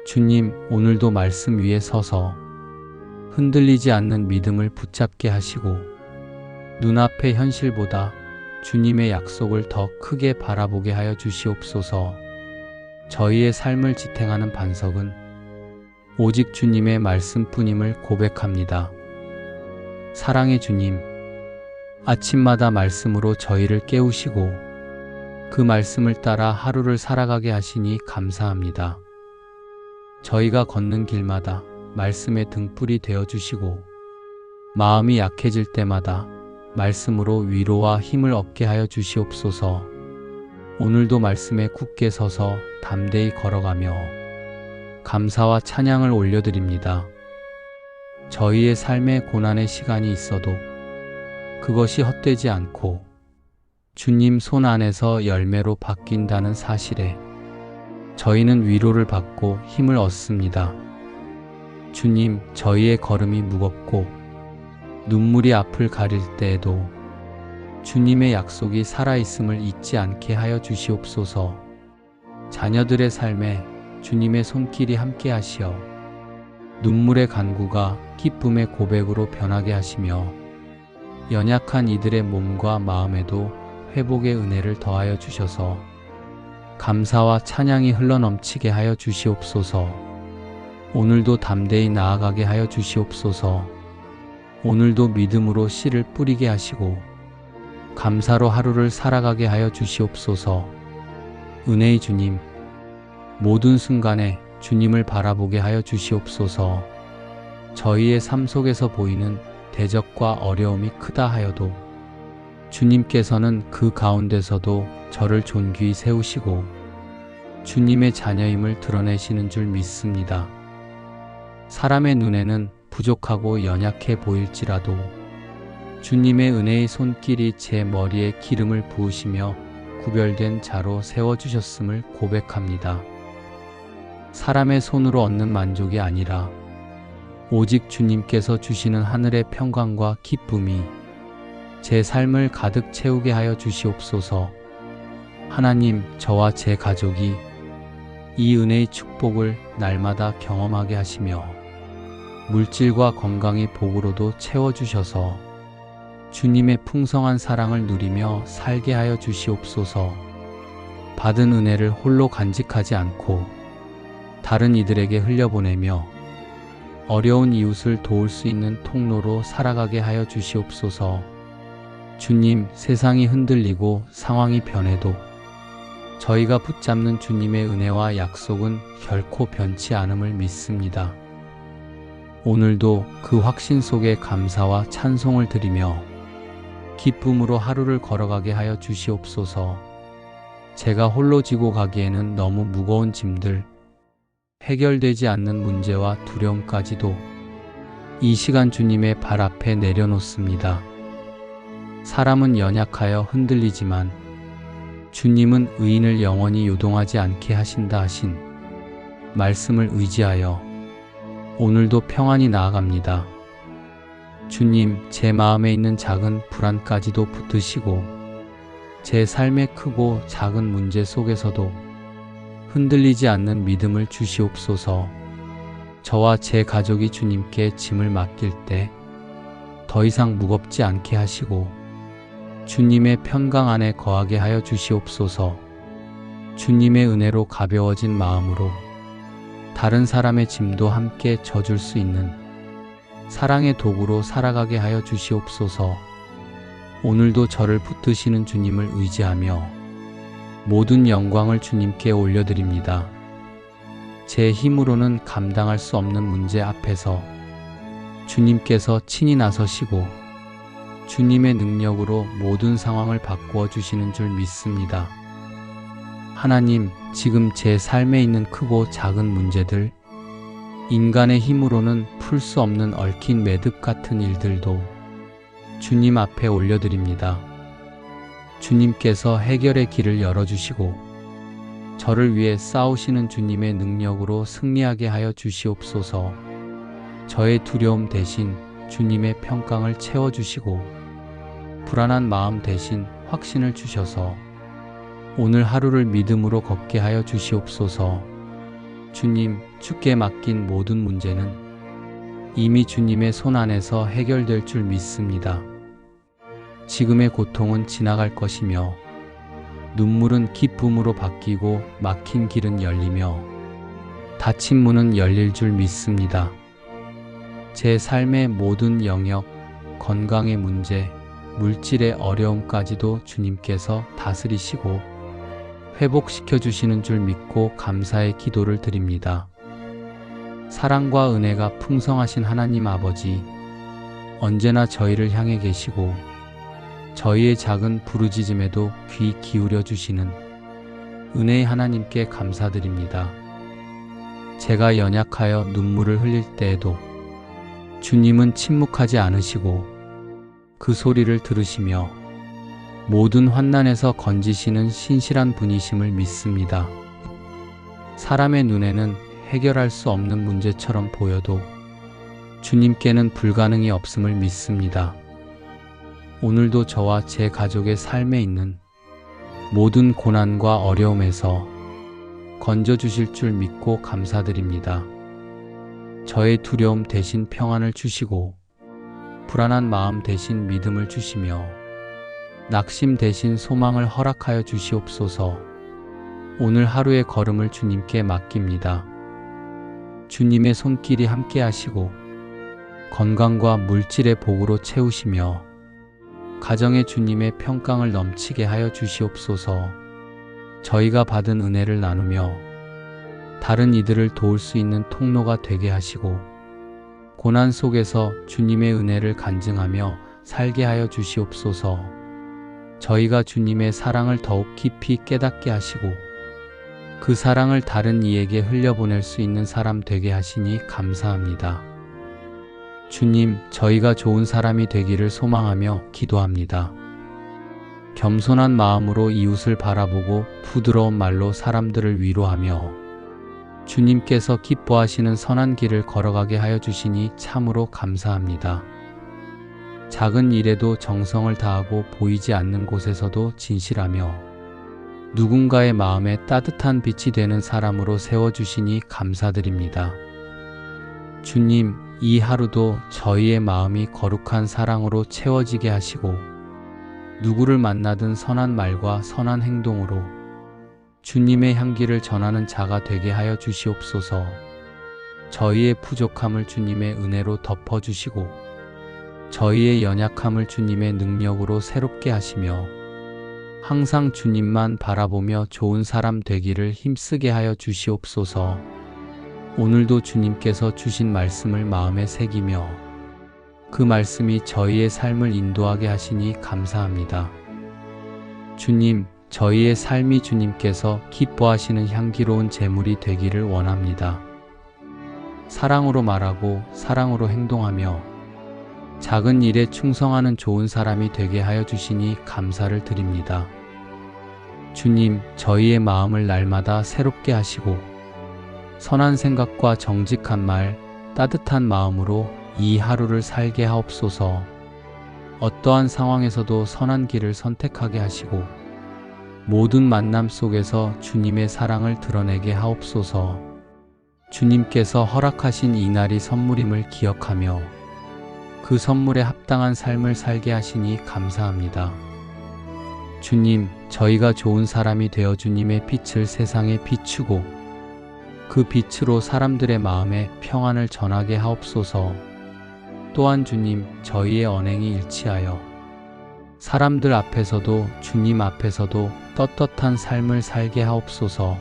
주님, 오늘도 말씀 위에 서서 흔들리지 않는 믿음을 붙잡게 하시고 눈앞의 현실보다 주님의 약속을 더 크게 바라보게 하여 주시옵소서. 저희의 삶을 지탱하는 반석은 오직 주님의 말씀뿐임을 고백합니다. 사랑의 주님, 아침마다 말씀으로 저희를 깨우시고 그 말씀을 따라 하루를 살아가게 하시니 감사합니다. 저희가 걷는 길마다 말씀의 등불이 되어주시고 마음이 약해질 때마다 말씀으로 위로와 힘을 얻게 하여 주시옵소서. 오늘도 말씀에 굳게 서서 담대히 걸어가며 감사와 찬양을 올려드립니다. 저희의 삶에 고난의 시간이 있어도 그것이 헛되지 않고 주님 손 안에서 열매로 바뀐다는 사실에 저희는 위로를 받고 힘을 얻습니다. 주님, 저희의 걸음이 무겁고 눈물이 앞을 가릴 때에도 주님의 약속이 살아있음을 잊지 않게 하여 주시옵소서. 자녀들의 삶에 주님의 손길이 함께 하시어 눈물의 간구가 기쁨의 고백으로 변하게 하시며 연약한 이들의 몸과 마음에도 회복의 은혜를 더하여 주셔서 감사와 찬양이 흘러넘치게 하여 주시옵소서. 오늘도 담대히 나아가게 하여 주시옵소서. 오늘도 믿음으로 씨를 뿌리게 하시고 감사로 하루를 살아가게 하여 주시옵소서. 은혜의 주님, 모든 순간에 주님을 바라보게 하여 주시옵소서. 저희의 삶 속에서 보이는 대적과 어려움이 크다 하여도 주님께서는 그 가운데서도 저를 존귀히 세우시고 주님의 자녀임을 드러내시는 줄 믿습니다. 사람의 눈에는 부족하고 연약해 보일지라도 주님의 은혜의 손길이 제 머리에 기름을 부으시며 구별된 자로 세워주셨음을 고백합니다. 사람의 손으로 얻는 만족이 아니라 오직 주님께서 주시는 하늘의 평강과 기쁨이 제 삶을 가득 채우게 하여 주시옵소서. 하나님, 저와 제 가족이 이 은혜의 축복을 날마다 경험하게 하시며 물질과 건강의 복으로도 채워주셔서 주님의 풍성한 사랑을 누리며 살게 하여 주시옵소서. 받은 은혜를 홀로 간직하지 않고 다른 이들에게 흘려보내며 어려운 이웃을 도울 수 있는 통로로 살아가게 하여 주시옵소서. 주님, 세상이 흔들리고 상황이 변해도 저희가 붙잡는 주님의 은혜와 약속은 결코 변치 않음을 믿습니다. 오늘도 그 확신 속에 감사와 찬송을 드리며 기쁨으로 하루를 걸어가게 하여 주시옵소서. 제가 홀로 지고 가기에는 너무 무거운 짐들, 해결되지 않는 문제와 두려움까지도 이 시간 주님의 발 앞에 내려놓습니다. 사람은 연약하여 흔들리지만 주님은 의인을 영원히 요동하지 않게 하신다 하신 말씀을 의지하여 오늘도 평안히 나아갑니다. 주님, 제 마음에 있는 작은 불안까지도 붙드시고 제 삶의 크고 작은 문제 속에서도 흔들리지 않는 믿음을 주시옵소서. 저와 제 가족이 주님께 짐을 맡길 때 더 이상 무겁지 않게 하시고 주님의 평강 안에 거하게 하여 주시옵소서. 주님의 은혜로 가벼워진 마음으로 다른 사람의 짐도 함께 져줄 수 있는 사랑의 도구로 살아가게 하여 주시옵소서. 오늘도 저를 붙드시는 주님을 의지하며 모든 영광을 주님께 올려드립니다. 제 힘으로는 감당할 수 없는 문제 앞에서 주님께서 친히 나서시고 주님의 능력으로 모든 상황을 바꾸어 주시는 줄 믿습니다. 하나님, 지금 제 삶에 있는 크고 작은 문제들, 인간의 힘으로는 풀 수 없는 얽힌 매듭 같은 일들도 주님 앞에 올려드립니다. 주님께서 해결의 길을 열어주시고 저를 위해 싸우시는 주님의 능력으로 승리하게 하여 주시옵소서. 저의 두려움 대신 주님의 평강을 채워주시고 불안한 마음 대신 확신을 주셔서 오늘 하루를 믿음으로 걷게 하여 주시옵소서. 주님, 주께 맡긴 모든 문제는 이미 주님의 손 안에서 해결될 줄 믿습니다. 지금의 고통은 지나갈 것이며 눈물은 기쁨으로 바뀌고 막힌 길은 열리며 닫힌 문은 열릴 줄 믿습니다. 제 삶의 모든 영역, 건강의 문제, 물질의 어려움까지도 주님께서 다스리시고 회복시켜 주시는 줄 믿고 감사의 기도를 드립니다. 사랑과 은혜가 풍성하신 하나님 아버지, 언제나 저희를 향해 계시고 저희의 작은 부르짖음에도 귀 기울여 주시는 은혜의 하나님께 감사드립니다. 제가 연약하여 눈물을 흘릴 때에도 주님은 침묵하지 않으시고 그 소리를 들으시며 모든 환난에서 건지시는 신실한 분이심을 믿습니다. 사람의 눈에는 해결할 수 없는 문제처럼 보여도 주님께는 불가능이 없음을 믿습니다. 오늘도 저와 제 가족의 삶에 있는 모든 고난과 어려움에서 건져주실 줄 믿고 감사드립니다. 저의 두려움 대신 평안을 주시고 불안한 마음 대신 믿음을 주시며 낙심 대신 소망을 허락하여 주시옵소서. 오늘 하루의 걸음을 주님께 맡깁니다. 주님의 손길이 함께 하시고 건강과 물질의 복으로 채우시며 가정에 주님의 평강을 넘치게 하여 주시옵소서. 저희가 받은 은혜를 나누며 다른 이들을 도울 수 있는 통로가 되게 하시고 고난 속에서 주님의 은혜를 간증하며 살게 하여 주시옵소서. 저희가 주님의 사랑을 더욱 깊이 깨닫게 하시고 그 사랑을 다른 이에게 흘려보낼 수 있는 사람 되게 하시니 감사합니다. 주님, 저희가 좋은 사람이 되기를 소망하며 기도합니다. 겸손한 마음으로 이웃을 바라보고 부드러운 말로 사람들을 위로하며 주님께서 기뻐하시는 선한 길을 걸어가게 하여 주시니 참으로 감사합니다. 작은 일에도 정성을 다하고 보이지 않는 곳에서도 진실하며 누군가의 마음에 따뜻한 빛이 되는 사람으로 세워주시니 감사드립니다. 주님, 이 하루도 저희의 마음이 거룩한 사랑으로 채워지게 하시고 누구를 만나든 선한 말과 선한 행동으로 주님의 향기를 전하는 자가 되게 하여 주시옵소서. 저희의 부족함을 주님의 은혜로 덮어주시고 저희의 연약함을 주님의 능력으로 새롭게 하시며 항상 주님만 바라보며 좋은 사람 되기를 힘쓰게 하여 주시옵소서. 오늘도 주님께서 주신 말씀을 마음에 새기며 그 말씀이 저희의 삶을 인도하게 하시니 감사합니다. 주님, 저희의 삶이 주님께서 기뻐하시는 향기로운 제물이 되기를 원합니다. 사랑으로 말하고 사랑으로 행동하며 작은 일에 충성하는 좋은 사람이 되게 하여 주시니 감사를 드립니다. 주님, 저희의 마음을 날마다 새롭게 하시고 선한 생각과 정직한 말, 따뜻한 마음으로 이 하루를 살게 하옵소서. 어떠한 상황에서도 선한 길을 선택하게 하시고 모든 만남 속에서 주님의 사랑을 드러내게 하옵소서. 주님께서 허락하신 이날이 선물임을 기억하며 그 선물에 합당한 삶을 살게 하시니 감사합니다. 주님, 저희가 좋은 사람이 되어 주님의 빛을 세상에 비추고 그 빛으로 사람들의 마음에 평안을 전하게 하옵소서. 또한 주님, 저희의 언행이 일치하여 사람들 앞에서도 주님 앞에서도 떳떳한 삶을 살게 하옵소서.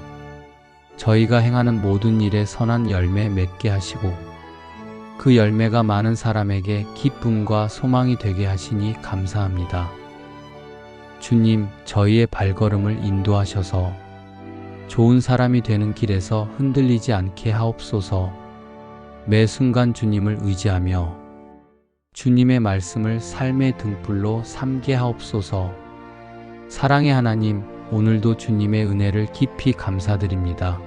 저희가 행하는 모든 일에 선한 열매 맺게 하시고 그 열매가 많은 사람에게 기쁨과 소망이 되게 하시니 감사합니다. 주님, 저희의 발걸음을 인도하셔서 좋은 사람이 되는 길에서 흔들리지 않게 하옵소서. 매 순간 주님을 의지하며 주님의 말씀을 삶의 등불로 삼게 하옵소서. 사랑의 하나님, 오늘도 주님의 은혜를 깊이 감사드립니다.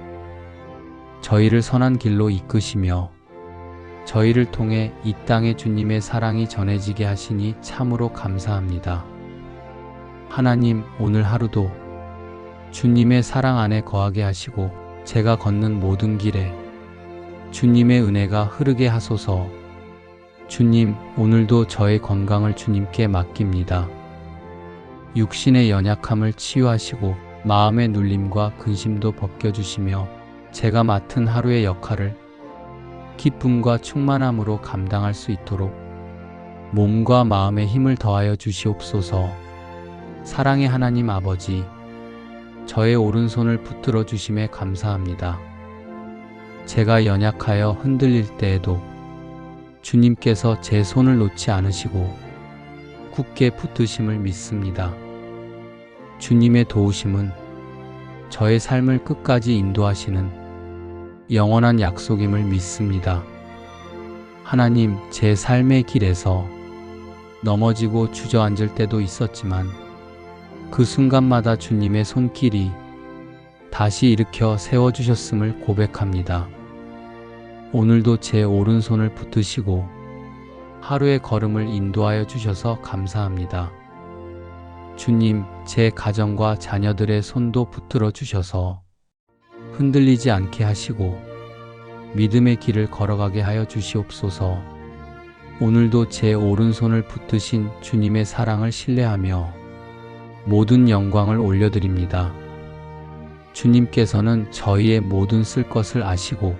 저희를 선한 길로 이끄시며 저희를 통해 이 땅에 주님의 사랑이 전해지게 하시니 참으로 감사합니다. 하나님, 오늘 하루도 주님의 사랑 안에 거하게 하시고 제가 걷는 모든 길에 주님의 은혜가 흐르게 하소서. 주님, 오늘도 저의 건강을 주님께 맡깁니다. 육신의 연약함을 치유하시고 마음의 눌림과 근심도 벗겨주시며 제가 맡은 하루의 역할을 기쁨과 충만함으로 감당할 수 있도록 몸과 마음에 힘을 더하여 주시옵소서. 사랑의 하나님 아버지, 저의 오른손을 붙들어 주심에 감사합니다. 제가 연약하여 흔들릴 때에도 주님께서 제 손을 놓지 않으시고 굳게 붙드심을 믿습니다. 주님의 도우심은 저의 삶을 끝까지 인도하시는 영원한 약속임을 믿습니다. 하나님, 제 삶의 길에서 넘어지고 주저앉을 때도 있었지만 그 순간마다 주님의 손길이 다시 일으켜 세워주셨음을 고백합니다. 오늘도 제 오른손을 붙드시고 하루의 걸음을 인도하여 주셔서 감사합니다. 주님, 제 가정과 자녀들의 손도 붙들어 주셔서 흔들리지 않게 하시고 믿음의 길을 걸어가게 하여 주시옵소서. 오늘도 제 오른손을 붙드신 주님의 사랑을 신뢰하며 모든 영광을 올려드립니다. 주님께서는 저희의 모든 쓸 것을 아시고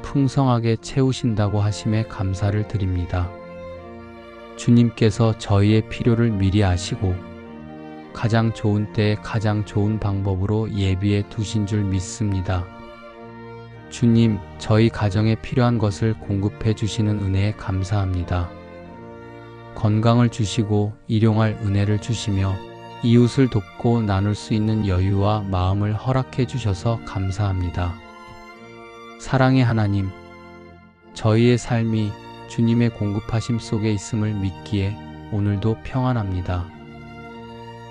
풍성하게 채우신다고 하심에 감사를 드립니다. 주님께서 저희의 필요를 미리 아시고 가장 좋은 때에 가장 좋은 방법으로 예비해 두신 줄 믿습니다. 주님, 저희 가정에 필요한 것을 공급해 주시는 은혜에 감사합니다. 건강을 주시고 일용할 은혜를 주시며 이웃을 돕고 나눌 수 있는 여유와 마음을 허락해 주셔서 감사합니다. 사랑의 하나님, 저희의 삶이 주님의 공급하심 속에 있음을 믿기에 오늘도 평안합니다.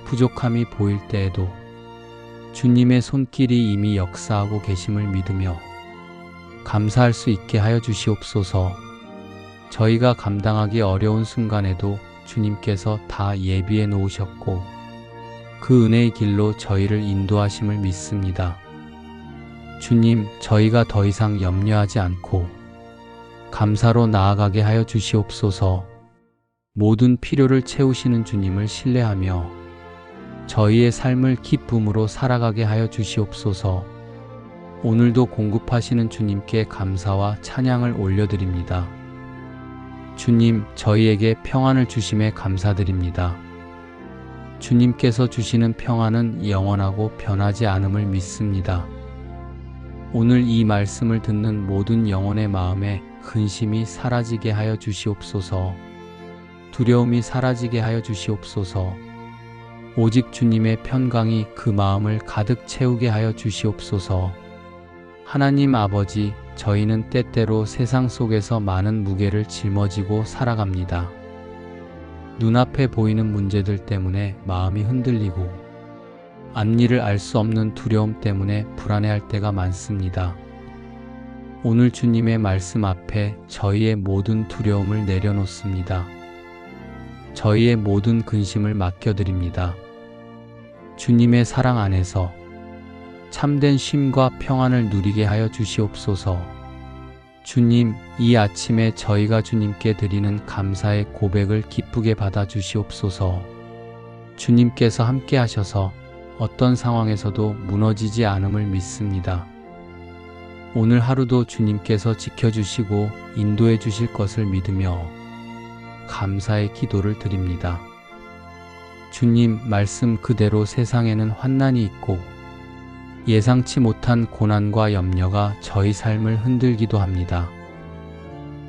부족함이 보일 때에도 주님의 손길이 이미 역사하고 계심을 믿으며 감사할 수 있게 하여 주시옵소서. 저희가 감당하기 어려운 순간에도 주님께서 다 예비해 놓으셨고 그 은혜의 길로 저희를 인도하심을 믿습니다. 주님, 저희가 더 이상 염려하지 않고 감사로 나아가게 하여 주시옵소서. 모든 필요를 채우시는 주님을 신뢰하며 저희의 삶을 기쁨으로 살아가게 하여 주시옵소서. 오늘도 공급하시는 주님께 감사와 찬양을 올려드립니다. 주님, 저희에게 평안을 주심에 감사드립니다. 주님께서 주시는 평안은 영원하고 변하지 않음을 믿습니다. 오늘 이 말씀을 듣는 모든 영혼의 마음에 근심이 사라지게 하여 주시옵소서. 두려움이 사라지게 하여 주시옵소서. 오직 주님의 평강이 그 마음을 가득 채우게 하여 주시옵소서. 하나님 아버지, 저희는 때때로 세상 속에서 많은 무게를 짊어지고 살아갑니다. 눈앞에 보이는 문제들 때문에 마음이 흔들리고 앞일을 알 수 없는 두려움 때문에 불안해할 때가 많습니다. 오늘 주님의 말씀 앞에 저희의 모든 두려움을 내려놓습니다. 저희의 모든 근심을 맡겨드립니다. 주님의 사랑 안에서 참된 쉼과 평안을 누리게 하여 주시옵소서. 주님, 이 아침에 저희가 주님께 드리는 감사의 고백을 기쁘게 받아 주시옵소서. 주님께서 함께 하셔서 어떤 상황에서도 무너지지 않음을 믿습니다. 오늘 하루도 주님께서 지켜주시고 인도해 주실 것을 믿으며 감사의 기도를 드립니다. 주님 말씀 그대로 세상에는 환난이 있고 예상치 못한 고난과 염려가 저희 삶을 흔들기도 합니다.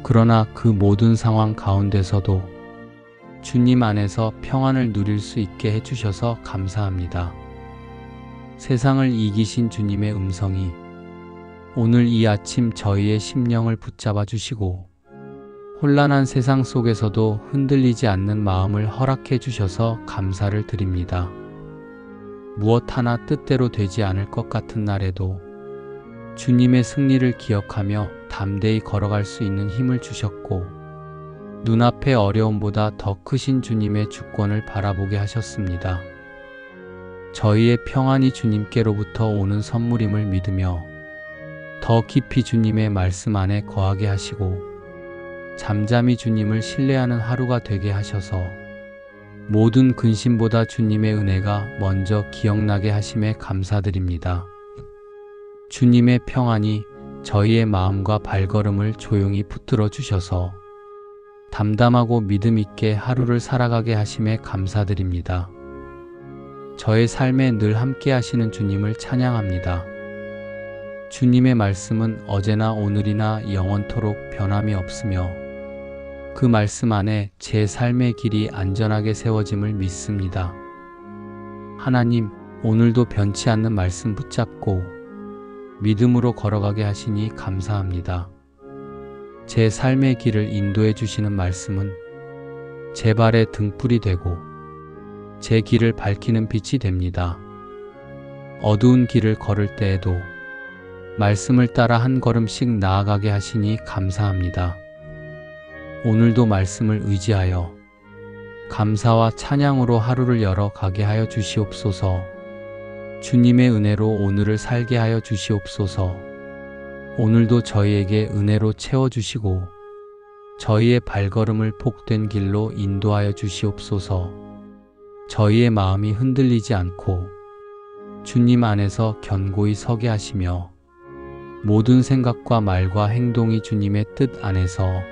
그러나 그 모든 상황 가운데서도 주님 안에서 평안을 누릴 수 있게 해주셔서 감사합니다. 세상을 이기신 주님의 음성이 오늘 이 아침 저희의 심령을 붙잡아 주시고 혼란한 세상 속에서도 흔들리지 않는 마음을 허락해 주셔서 감사를 드립니다. 무엇 하나 뜻대로 되지 않을 것 같은 날에도 주님의 승리를 기억하며 담대히 걸어갈 수 있는 힘을 주셨고 눈앞의 어려움보다 더 크신 주님의 주권을 바라보게 하셨습니다. 저희의 평안이 주님께로부터 오는 선물임을 믿으며 더 깊이 주님의 말씀 안에 거하게 하시고 잠잠히 주님을 신뢰하는 하루가 되게 하셔서 모든 근심보다 주님의 은혜가 먼저 기억나게 하심에 감사드립니다. 주님의 평안이 저희의 마음과 발걸음을 조용히 붙들어 주셔서 담담하고 믿음 있게 하루를 살아가게 하심에 감사드립니다. 저의 삶에 늘 함께 하시는 주님을 찬양합니다. 주님의 말씀은 어제나 오늘이나 영원토록 변함이 없으며 그 말씀 안에 제 삶의 길이 안전하게 세워짐을 믿습니다. 하나님, 오늘도 변치 않는 말씀 붙잡고 믿음으로 걸어가게 하시니 감사합니다. 제 삶의 길을 인도해 주시는 말씀은 제 발의 등불이 되고 제 길을 밝히는 빛이 됩니다. 어두운 길을 걸을 때에도 말씀을 따라 한 걸음씩 나아가게 하시니 감사합니다. 오늘도 말씀을 의지하여 감사와 찬양으로 하루를 열어가게 하여 주시옵소서. 주님의 은혜로 오늘을 살게 하여 주시옵소서. 오늘도 저희에게 은혜로 채워주시고 저희의 발걸음을 복된 길로 인도하여 주시옵소서. 저희의 마음이 흔들리지 않고 주님 안에서 견고히 서게 하시며 모든 생각과 말과 행동이 주님의 뜻 안에서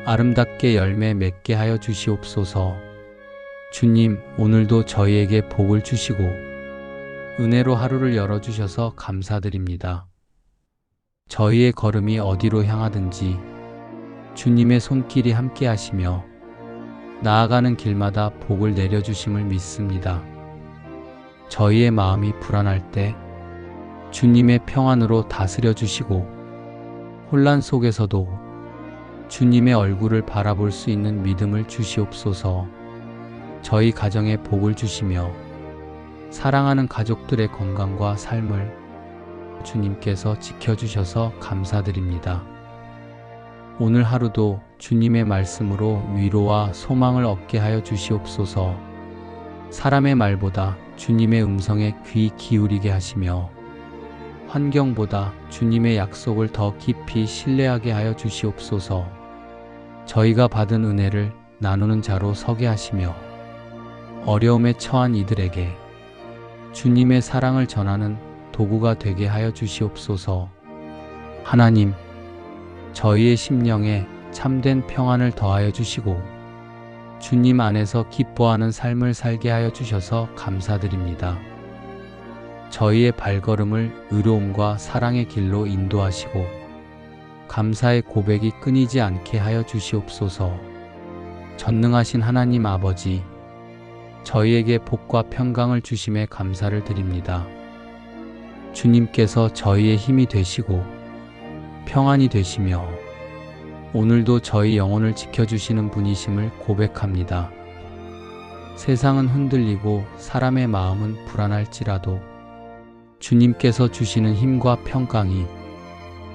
아름답게 열매 맺게 하여 주시옵소서. 주님, 오늘도 저희에게 복을 주시고 은혜로 하루를 열어주셔서 감사드립니다. 저희의 걸음이 어디로 향하든지 주님의 손길이 함께 하시며 나아가는 길마다 복을 내려주심을 믿습니다. 저희의 마음이 불안할 때 주님의 평안으로 다스려 주시고 혼란 속에서도 주님의 얼굴을 바라볼 수 있는 믿음을 주시옵소서. 저희 가정에 복을 주시며 사랑하는 가족들의 건강과 삶을 주님께서 지켜주셔서 감사드립니다. 오늘 하루도 주님의 말씀으로 위로와 소망을 얻게 하여 주시옵소서. 사람의 말보다 주님의 음성에 귀 기울이게 하시며 환경보다 주님의 약속을 더 깊이 신뢰하게 하여 주시옵소서. 저희가 받은 은혜를 나누는 자로 서게 하시며 어려움에 처한 이들에게 주님의 사랑을 전하는 도구가 되게 하여 주시옵소서. 하나님, 저희의 심령에 참된 평안을 더하여 주시고 주님 안에서 기뻐하는 삶을 살게 하여 주셔서 감사드립니다. 저희의 발걸음을 의로움과 사랑의 길로 인도하시고 감사의 고백이 끊이지 않게 하여 주시옵소서. 전능하신 하나님 아버지, 저희에게 복과 평강을 주심에 감사를 드립니다. 주님께서 저희의 힘이 되시고 평안이 되시며 오늘도 저희 영혼을 지켜주시는 분이심을 고백합니다. 세상은 흔들리고 사람의 마음은 불안할지라도 주님께서 주시는 힘과 평강이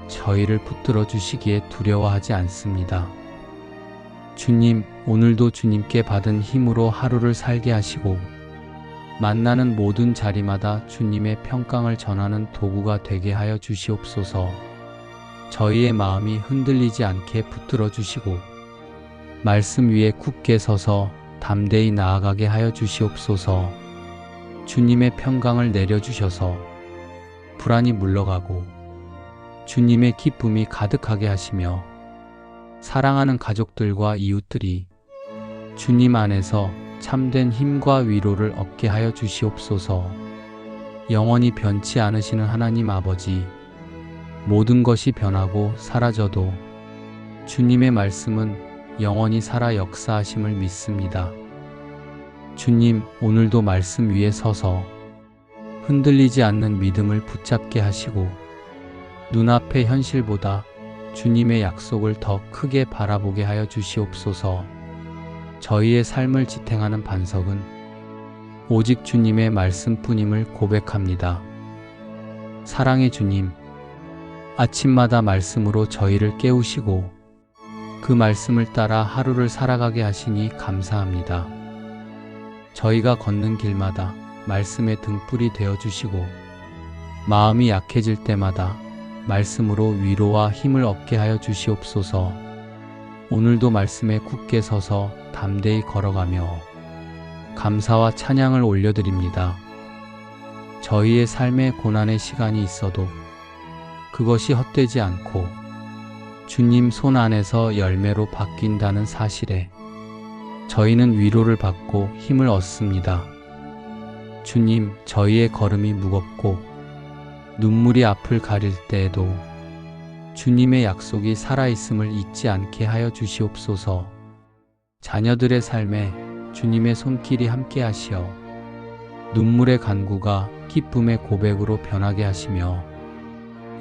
저희를 붙들어 주시기에 두려워하지 않습니다. 주님, 오늘도 주님께 받은 힘으로 하루를 살게 하시고 만나는 모든 자리마다 주님의 평강을 전하는 도구가 되게 하여 주시옵소서. 저희의 마음이 흔들리지 않게 붙들어 주시고 말씀 위에 굳게 서서 담대히 나아가게 하여 주시옵소서. 주님의 평강을 내려주셔서 불안이 물러가고 주님의 기쁨이 가득하게 하시며 사랑하는 가족들과 이웃들이 주님 안에서 참된 힘과 위로를 얻게 하여 주시옵소서. 영원히 변치 않으시는 하나님 아버지, 모든 것이 변하고 사라져도 주님의 말씀은 영원히 살아 역사하심을 믿습니다. 주님, 오늘도 말씀 위에 서서 흔들리지 않는 믿음을 붙잡게 하시고 눈앞의 현실보다 주님의 약속을 더 크게 바라보게 하여 주시옵소서. 저희의 삶을 지탱하는 반석은 오직 주님의 말씀뿐임을 고백합니다. 사랑의 주님, 아침마다 말씀으로 저희를 깨우시고 그 말씀을 따라 하루를 살아가게 하시니 감사합니다. 저희가 걷는 길마다 말씀의 등불이 되어주시고 마음이 약해질 때마다 말씀으로 위로와 힘을 얻게 하여 주시옵소서. 오늘도 말씀에 굳게 서서 담대히 걸어가며 감사와 찬양을 올려드립니다. 저희의 삶의 고난의 시간이 있어도 그것이 헛되지 않고 주님 손 안에서 열매로 바뀐다는 사실에 저희는 위로를 받고 힘을 얻습니다. 주님, 저희의 걸음이 무겁고 눈물이 앞을 가릴 때에도 주님의 약속이 살아있음을 잊지 않게 하여 주시옵소서. 자녀들의 삶에 주님의 손길이 함께 하시어 눈물의 간구가 기쁨의 고백으로 변하게 하시며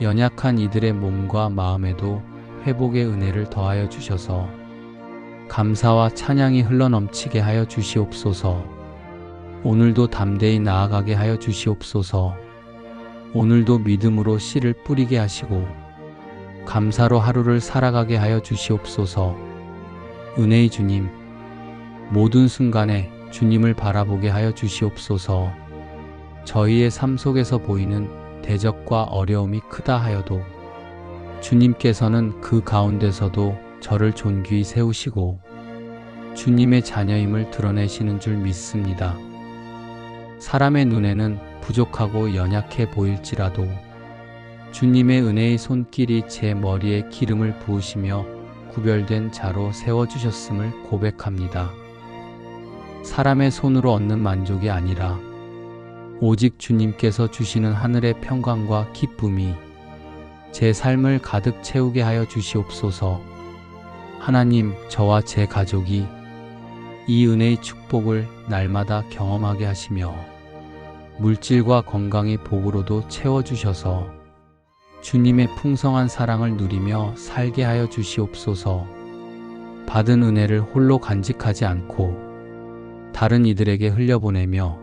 연약한 이들의 몸과 마음에도 회복의 은혜를 더하여 주셔서 감사와 찬양이 흘러넘치게 하여 주시옵소서. 오늘도 담대히 나아가게 하여 주시옵소서. 오늘도 믿음으로 씨를 뿌리게 하시고 감사로 하루를 살아가게 하여 주시옵소서. 은혜의 주님, 모든 순간에 주님을 바라보게 하여 주시옵소서. 저희의 삶 속에서 보이는 대적과 어려움이 크다 하여도 주님께서는 그 가운데서도 저를 존귀히 세우시고 주님의 자녀임을 드러내시는 줄 믿습니다. 사람의 눈에는 부족하고 연약해 보일지라도 주님의 은혜의 손길이 제 머리에 기름을 부으시며 구별된 자로 세워주셨음을 고백합니다. 사람의 손으로 얻는 만족이 아니라 오직 주님께서 주시는 하늘의 평강과 기쁨이 제 삶을 가득 채우게 하여 주시옵소서. 하나님, 저와 제 가족이 이 은혜의 축복을 날마다 경험하게 하시며 물질과 건강의 복으로도 채워주셔서 주님의 풍성한 사랑을 누리며 살게 하여 주시옵소서. 받은 은혜를 홀로 간직하지 않고 다른 이들에게 흘려보내며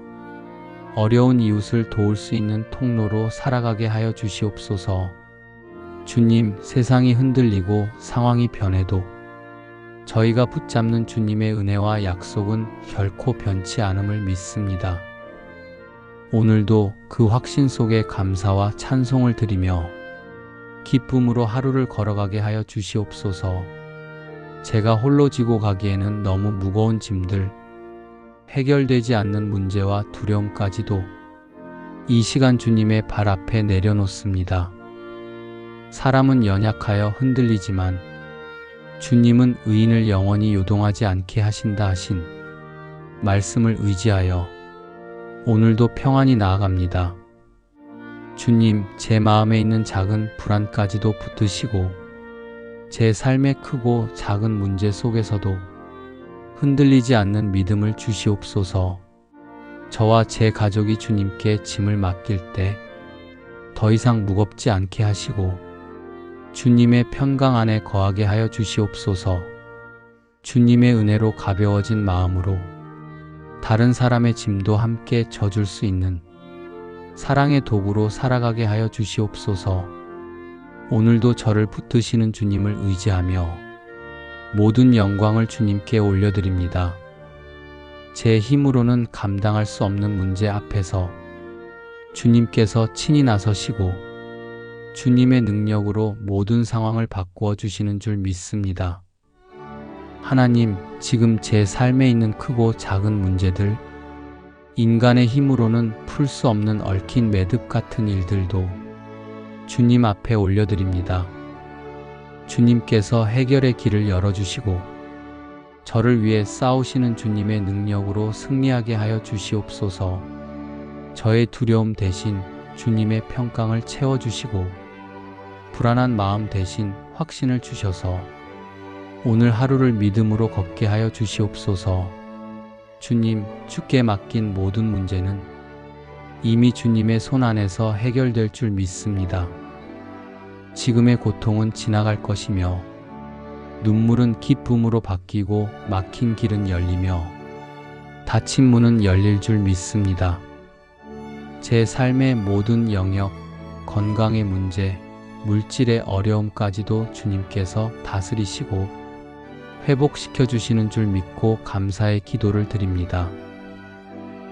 어려운 이웃을 도울 수 있는 통로로 살아가게 하여 주시옵소서. 주님, 세상이 흔들리고 상황이 변해도 저희가 붙잡는 주님의 은혜와 약속은 결코 변치 않음을 믿습니다. 오늘도 그 확신 속에 감사와 찬송을 드리며 기쁨으로 하루를 걸어가게 하여 주시옵소서. 제가 홀로 지고 가기에는 너무 무거운 짐들, 해결되지 않는 문제와 두려움까지도 이 시간 주님의 발 앞에 내려놓습니다. 사람은 연약하여 흔들리지만 주님은 의인을 영원히 요동하지 않게 하신다 하신 말씀을 의지하여 오늘도 평안히 나아갑니다. 주님, 제 마음에 있는 작은 불안까지도 붙드시고 제 삶의 크고 작은 문제 속에서도 흔들리지 않는 믿음을 주시옵소서. 저와 제 가족이 주님께 짐을 맡길 때 더 이상 무겁지 않게 하시고 주님의 평강 안에 거하게 하여 주시옵소서. 주님의 은혜로 가벼워진 마음으로 다른 사람의 짐도 함께 져줄 수 있는 사랑의 도구로 살아가게 하여 주시옵소서. 오늘도 저를 붙드시는 주님을 의지하며 모든 영광을 주님께 올려드립니다. 제 힘으로는 감당할 수 없는 문제 앞에서 주님께서 친히 나서시고 주님의 능력으로 모든 상황을 바꾸어 주시는 줄 믿습니다. 하나님, 지금 제 삶에 있는 크고 작은 문제들, 인간의 힘으로는 풀 수 없는 얽힌 매듭 같은 일들도 주님 앞에 올려드립니다. 주님께서 해결의 길을 열어주시고 저를 위해 싸우시는 주님의 능력으로 승리하게 하여 주시옵소서. 저의 두려움 대신 주님의 평강을 채워주시고 불안한 마음 대신 확신을 주셔서 오늘 하루를 믿음으로 걷게 하여 주시옵소서. 주님, 주께 맡긴 모든 문제는 이미 주님의 손 안에서 해결될 줄 믿습니다. 지금의 고통은 지나갈 것이며 눈물은 기쁨으로 바뀌고 막힌 길은 열리며 닫힌 문은 열릴 줄 믿습니다. 제 삶의 모든 영역, 건강의 문제, 물질의 어려움까지도 주님께서 다스리시고 회복시켜 주시는 줄 믿고 감사의 기도를 드립니다.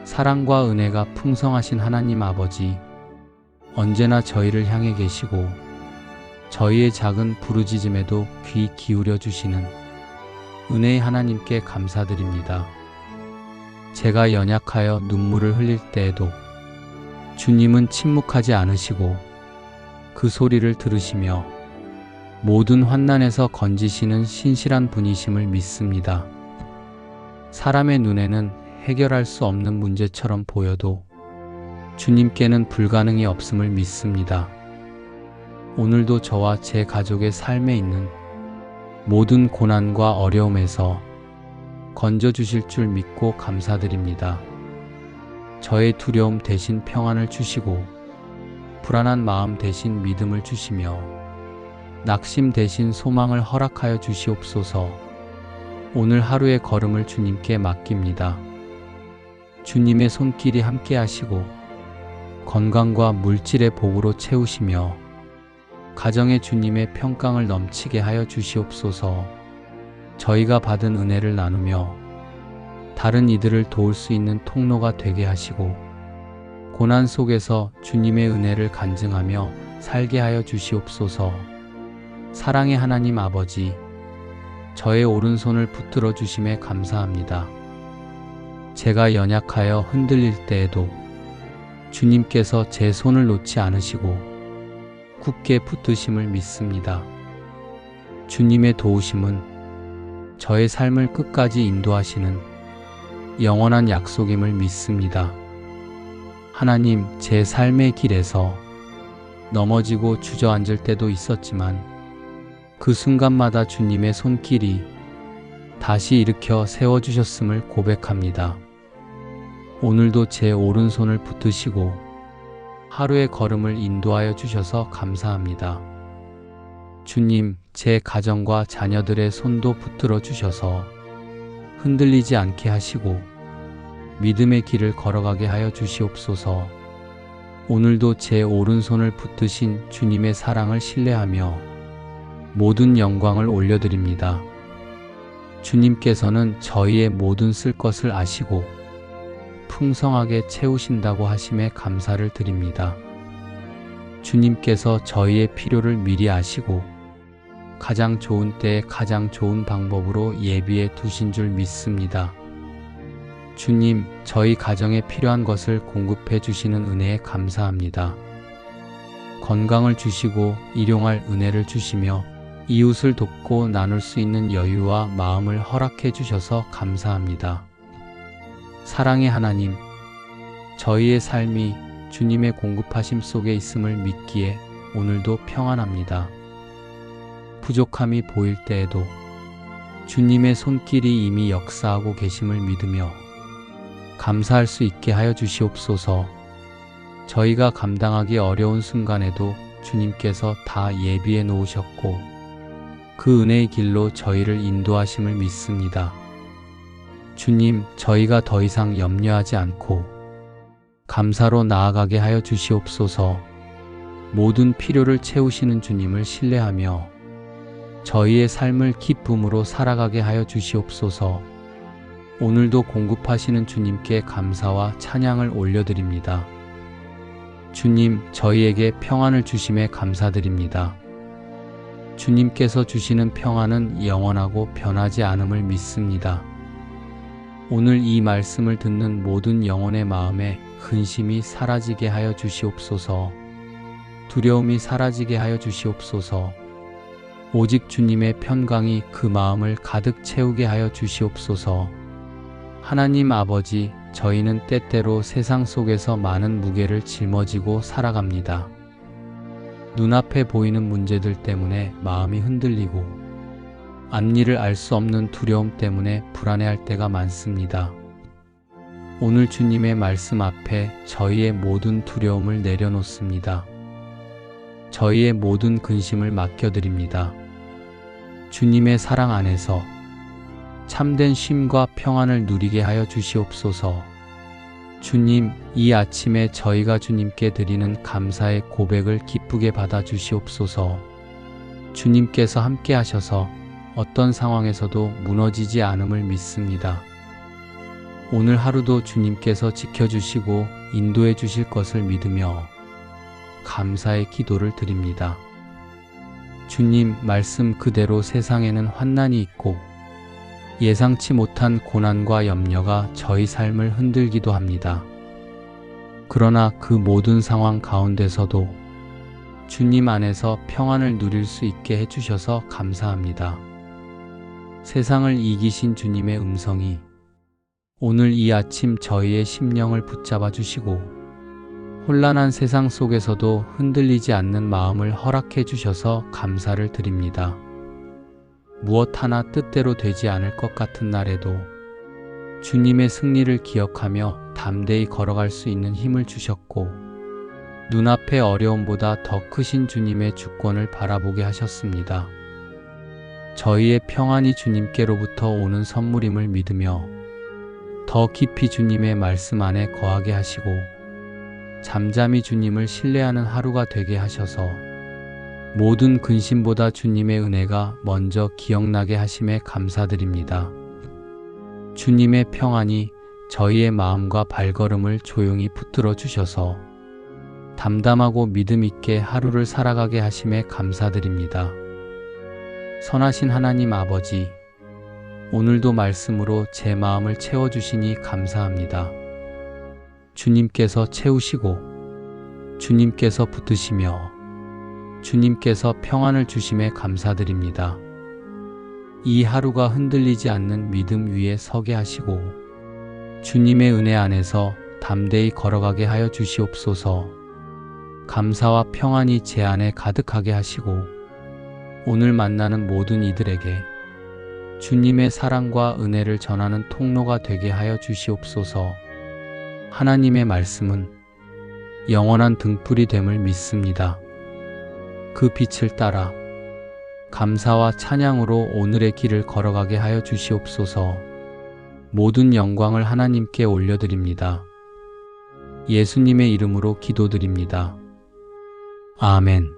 사랑과 은혜가 풍성하신 하나님 아버지, 언제나 저희를 향해 계시고 저희의 작은 부르짖음에도 귀 기울여 주시는 은혜의 하나님께 감사드립니다. 제가 연약하여 눈물을 흘릴 때에도 주님은 침묵하지 않으시고 그 소리를 들으시며 모든 환난에서 건지시는 신실한 분이심을 믿습니다. 사람의 눈에는 해결할 수 없는 문제처럼 보여도 주님께는 불가능이 없음을 믿습니다. 오늘도 저와 제 가족의 삶에 있는 모든 고난과 어려움에서 건져주실 줄 믿고 감사드립니다. 저의 두려움 대신 평안을 주시고 불안한 마음 대신 믿음을 주시며 낙심 대신 소망을 허락하여 주시옵소서. 오늘 하루의 걸음을 주님께 맡깁니다. 주님의 손길이 함께 하시고 건강과 물질의 복으로 채우시며 가정에 주님의 평강을 넘치게 하여 주시옵소서. 저희가 받은 은혜를 나누며 다른 이들을 도울 수 있는 통로가 되게 하시고 고난 속에서 주님의 은혜를 간증하며 살게 하여 주시옵소서. 사랑의 하나님 아버지, 저의 오른손을 붙들어 주심에 감사합니다. 제가 연약하여 흔들릴 때에도 주님께서 제 손을 놓지 않으시고 굳게 붙드심을 믿습니다. 주님의 도우심은 저의 삶을 끝까지 인도하시는 영원한 약속임을 믿습니다. 하나님, 제 삶의 길에서 넘어지고 주저앉을 때도 있었지만 그 순간마다 주님의 손길이 다시 일으켜 세워주셨음을 고백합니다. 오늘도 제 오른손을 붙드시고 하루의 걸음을 인도하여 주셔서 감사합니다. 주님, 제 가정과 자녀들의 손도 붙들어 주셔서 흔들리지 않게 하시고 믿음의 길을 걸어가게 하여 주시옵소서. 오늘도 제 오른손을 붙드신 주님의 사랑을 신뢰하며 모든 영광을 올려드립니다. 주님께서는 저희의 모든 쓸 것을 아시고 풍성하게 채우신다고 하심에 감사를 드립니다. 주님께서 저희의 필요를 미리 아시고 가장 좋은 때에 가장 좋은 방법으로 예비해 두신 줄 믿습니다. 주님, 저희 가정에 필요한 것을 공급해 주시는 은혜에 감사합니다. 건강을 주시고 일용할 은혜를 주시며 이웃을 돕고 나눌 수 있는 여유와 마음을 허락해 주셔서 감사합니다. 사랑의 하나님, 저희의 삶이 주님의 공급하심 속에 있음을 믿기에 오늘도 평안합니다. 부족함이 보일 때에도 주님의 손길이 이미 역사하고 계심을 믿으며 감사할 수 있게 하여 주시옵소서. 저희가 감당하기 어려운 순간에도 주님께서 다 예비해 놓으셨고 그 은혜의 길로 저희를 인도하심을 믿습니다. 주님, 저희가 더 이상 염려하지 않고 감사로 나아가게 하여 주시옵소서. 모든 필요를 채우시는 주님을 신뢰하며 저희의 삶을 기쁨으로 살아가게 하여 주시옵소서. 오늘도 공급하시는 주님께 감사와 찬양을 올려드립니다. 주님, 저희에게 평안을 주심에 감사드립니다. 주님께서 주시는 평안은 영원하고 변하지 않음을 믿습니다. 오늘 이 말씀을 듣는 모든 영혼의 마음에 근심이 사라지게 하여 주시옵소서. 두려움이 사라지게 하여 주시옵소서. 오직 주님의 평강이 그 마음을 가득 채우게 하여 주시옵소서. 하나님 아버지, 저희는 때때로 세상 속에서 많은 무게를 짊어지고 살아갑니다. 눈앞에 보이는 문제들 때문에 마음이 흔들리고 앞일을 알 수 없는 두려움 때문에 불안해할 때가 많습니다. 오늘 주님의 말씀 앞에 저희의 모든 두려움을 내려놓습니다. 저희의 모든 근심을 맡겨드립니다. 주님의 사랑 안에서 참된 쉼과 평안을 누리게 하여 주시옵소서. 주님, 이 아침에 저희가 주님께 드리는 감사의 고백을 기쁘게 받아 주시옵소서. 주님께서 함께 하셔서 어떤 상황에서도 무너지지 않음을 믿습니다. 오늘 하루도 주님께서 지켜주시고 인도해 주실 것을 믿으며 감사의 기도를 드립니다. 주님, 말씀 그대로 세상에는 환난이 있고 예상치 못한 고난과 염려가 저희 삶을 흔들기도 합니다. 그러나 그 모든 상황 가운데서도 주님 안에서 평안을 누릴 수 있게 해주셔서 감사합니다. 세상을 이기신 주님의 음성이 오늘 이 아침 저희의 심령을 붙잡아 주시고 혼란한 세상 속에서도 흔들리지 않는 마음을 허락해 주셔서 감사를 드립니다. 무엇 하나 뜻대로 되지 않을 것 같은 날에도 주님의 승리를 기억하며 담대히 걸어갈 수 있는 힘을 주셨고 눈앞의 어려움보다 더 크신 주님의 주권을 바라보게 하셨습니다. 저희의 평안이 주님께로부터 오는 선물임을 믿으며 더 깊이 주님의 말씀 안에 거하게 하시고 잠잠히 주님을 신뢰하는 하루가 되게 하셔서 모든 근심보다 주님의 은혜가 먼저 기억나게 하심에 감사드립니다. 주님의 평안이 저희의 마음과 발걸음을 조용히 붙들어 주셔서 담담하고 믿음 있게 하루를 살아가게 하심에 감사드립니다. 선하신 하나님 아버지, 오늘도 말씀으로 제 마음을 채워주시니 감사합니다. 주님께서 채우시고 주님께서 붙드시며 주님께서 평안을 주심에 감사드립니다. 이 하루가 흔들리지 않는 믿음 위에 서게 하시고 주님의 은혜 안에서 담대히 걸어가게 하여 주시옵소서. 감사와 평안이 제 안에 가득하게 하시고 오늘 만나는 모든 이들에게 주님의 사랑과 은혜를 전하는 통로가 되게 하여 주시옵소서. 하나님의 말씀은 영원한 등불이 됨을 믿습니다. 그 빛을 따라 감사와 찬양으로 오늘의 길을 걸어가게 하여 주시옵소서. 모든 영광을 하나님께 올려드립니다. 예수님의 이름으로 기도드립니다. 아멘.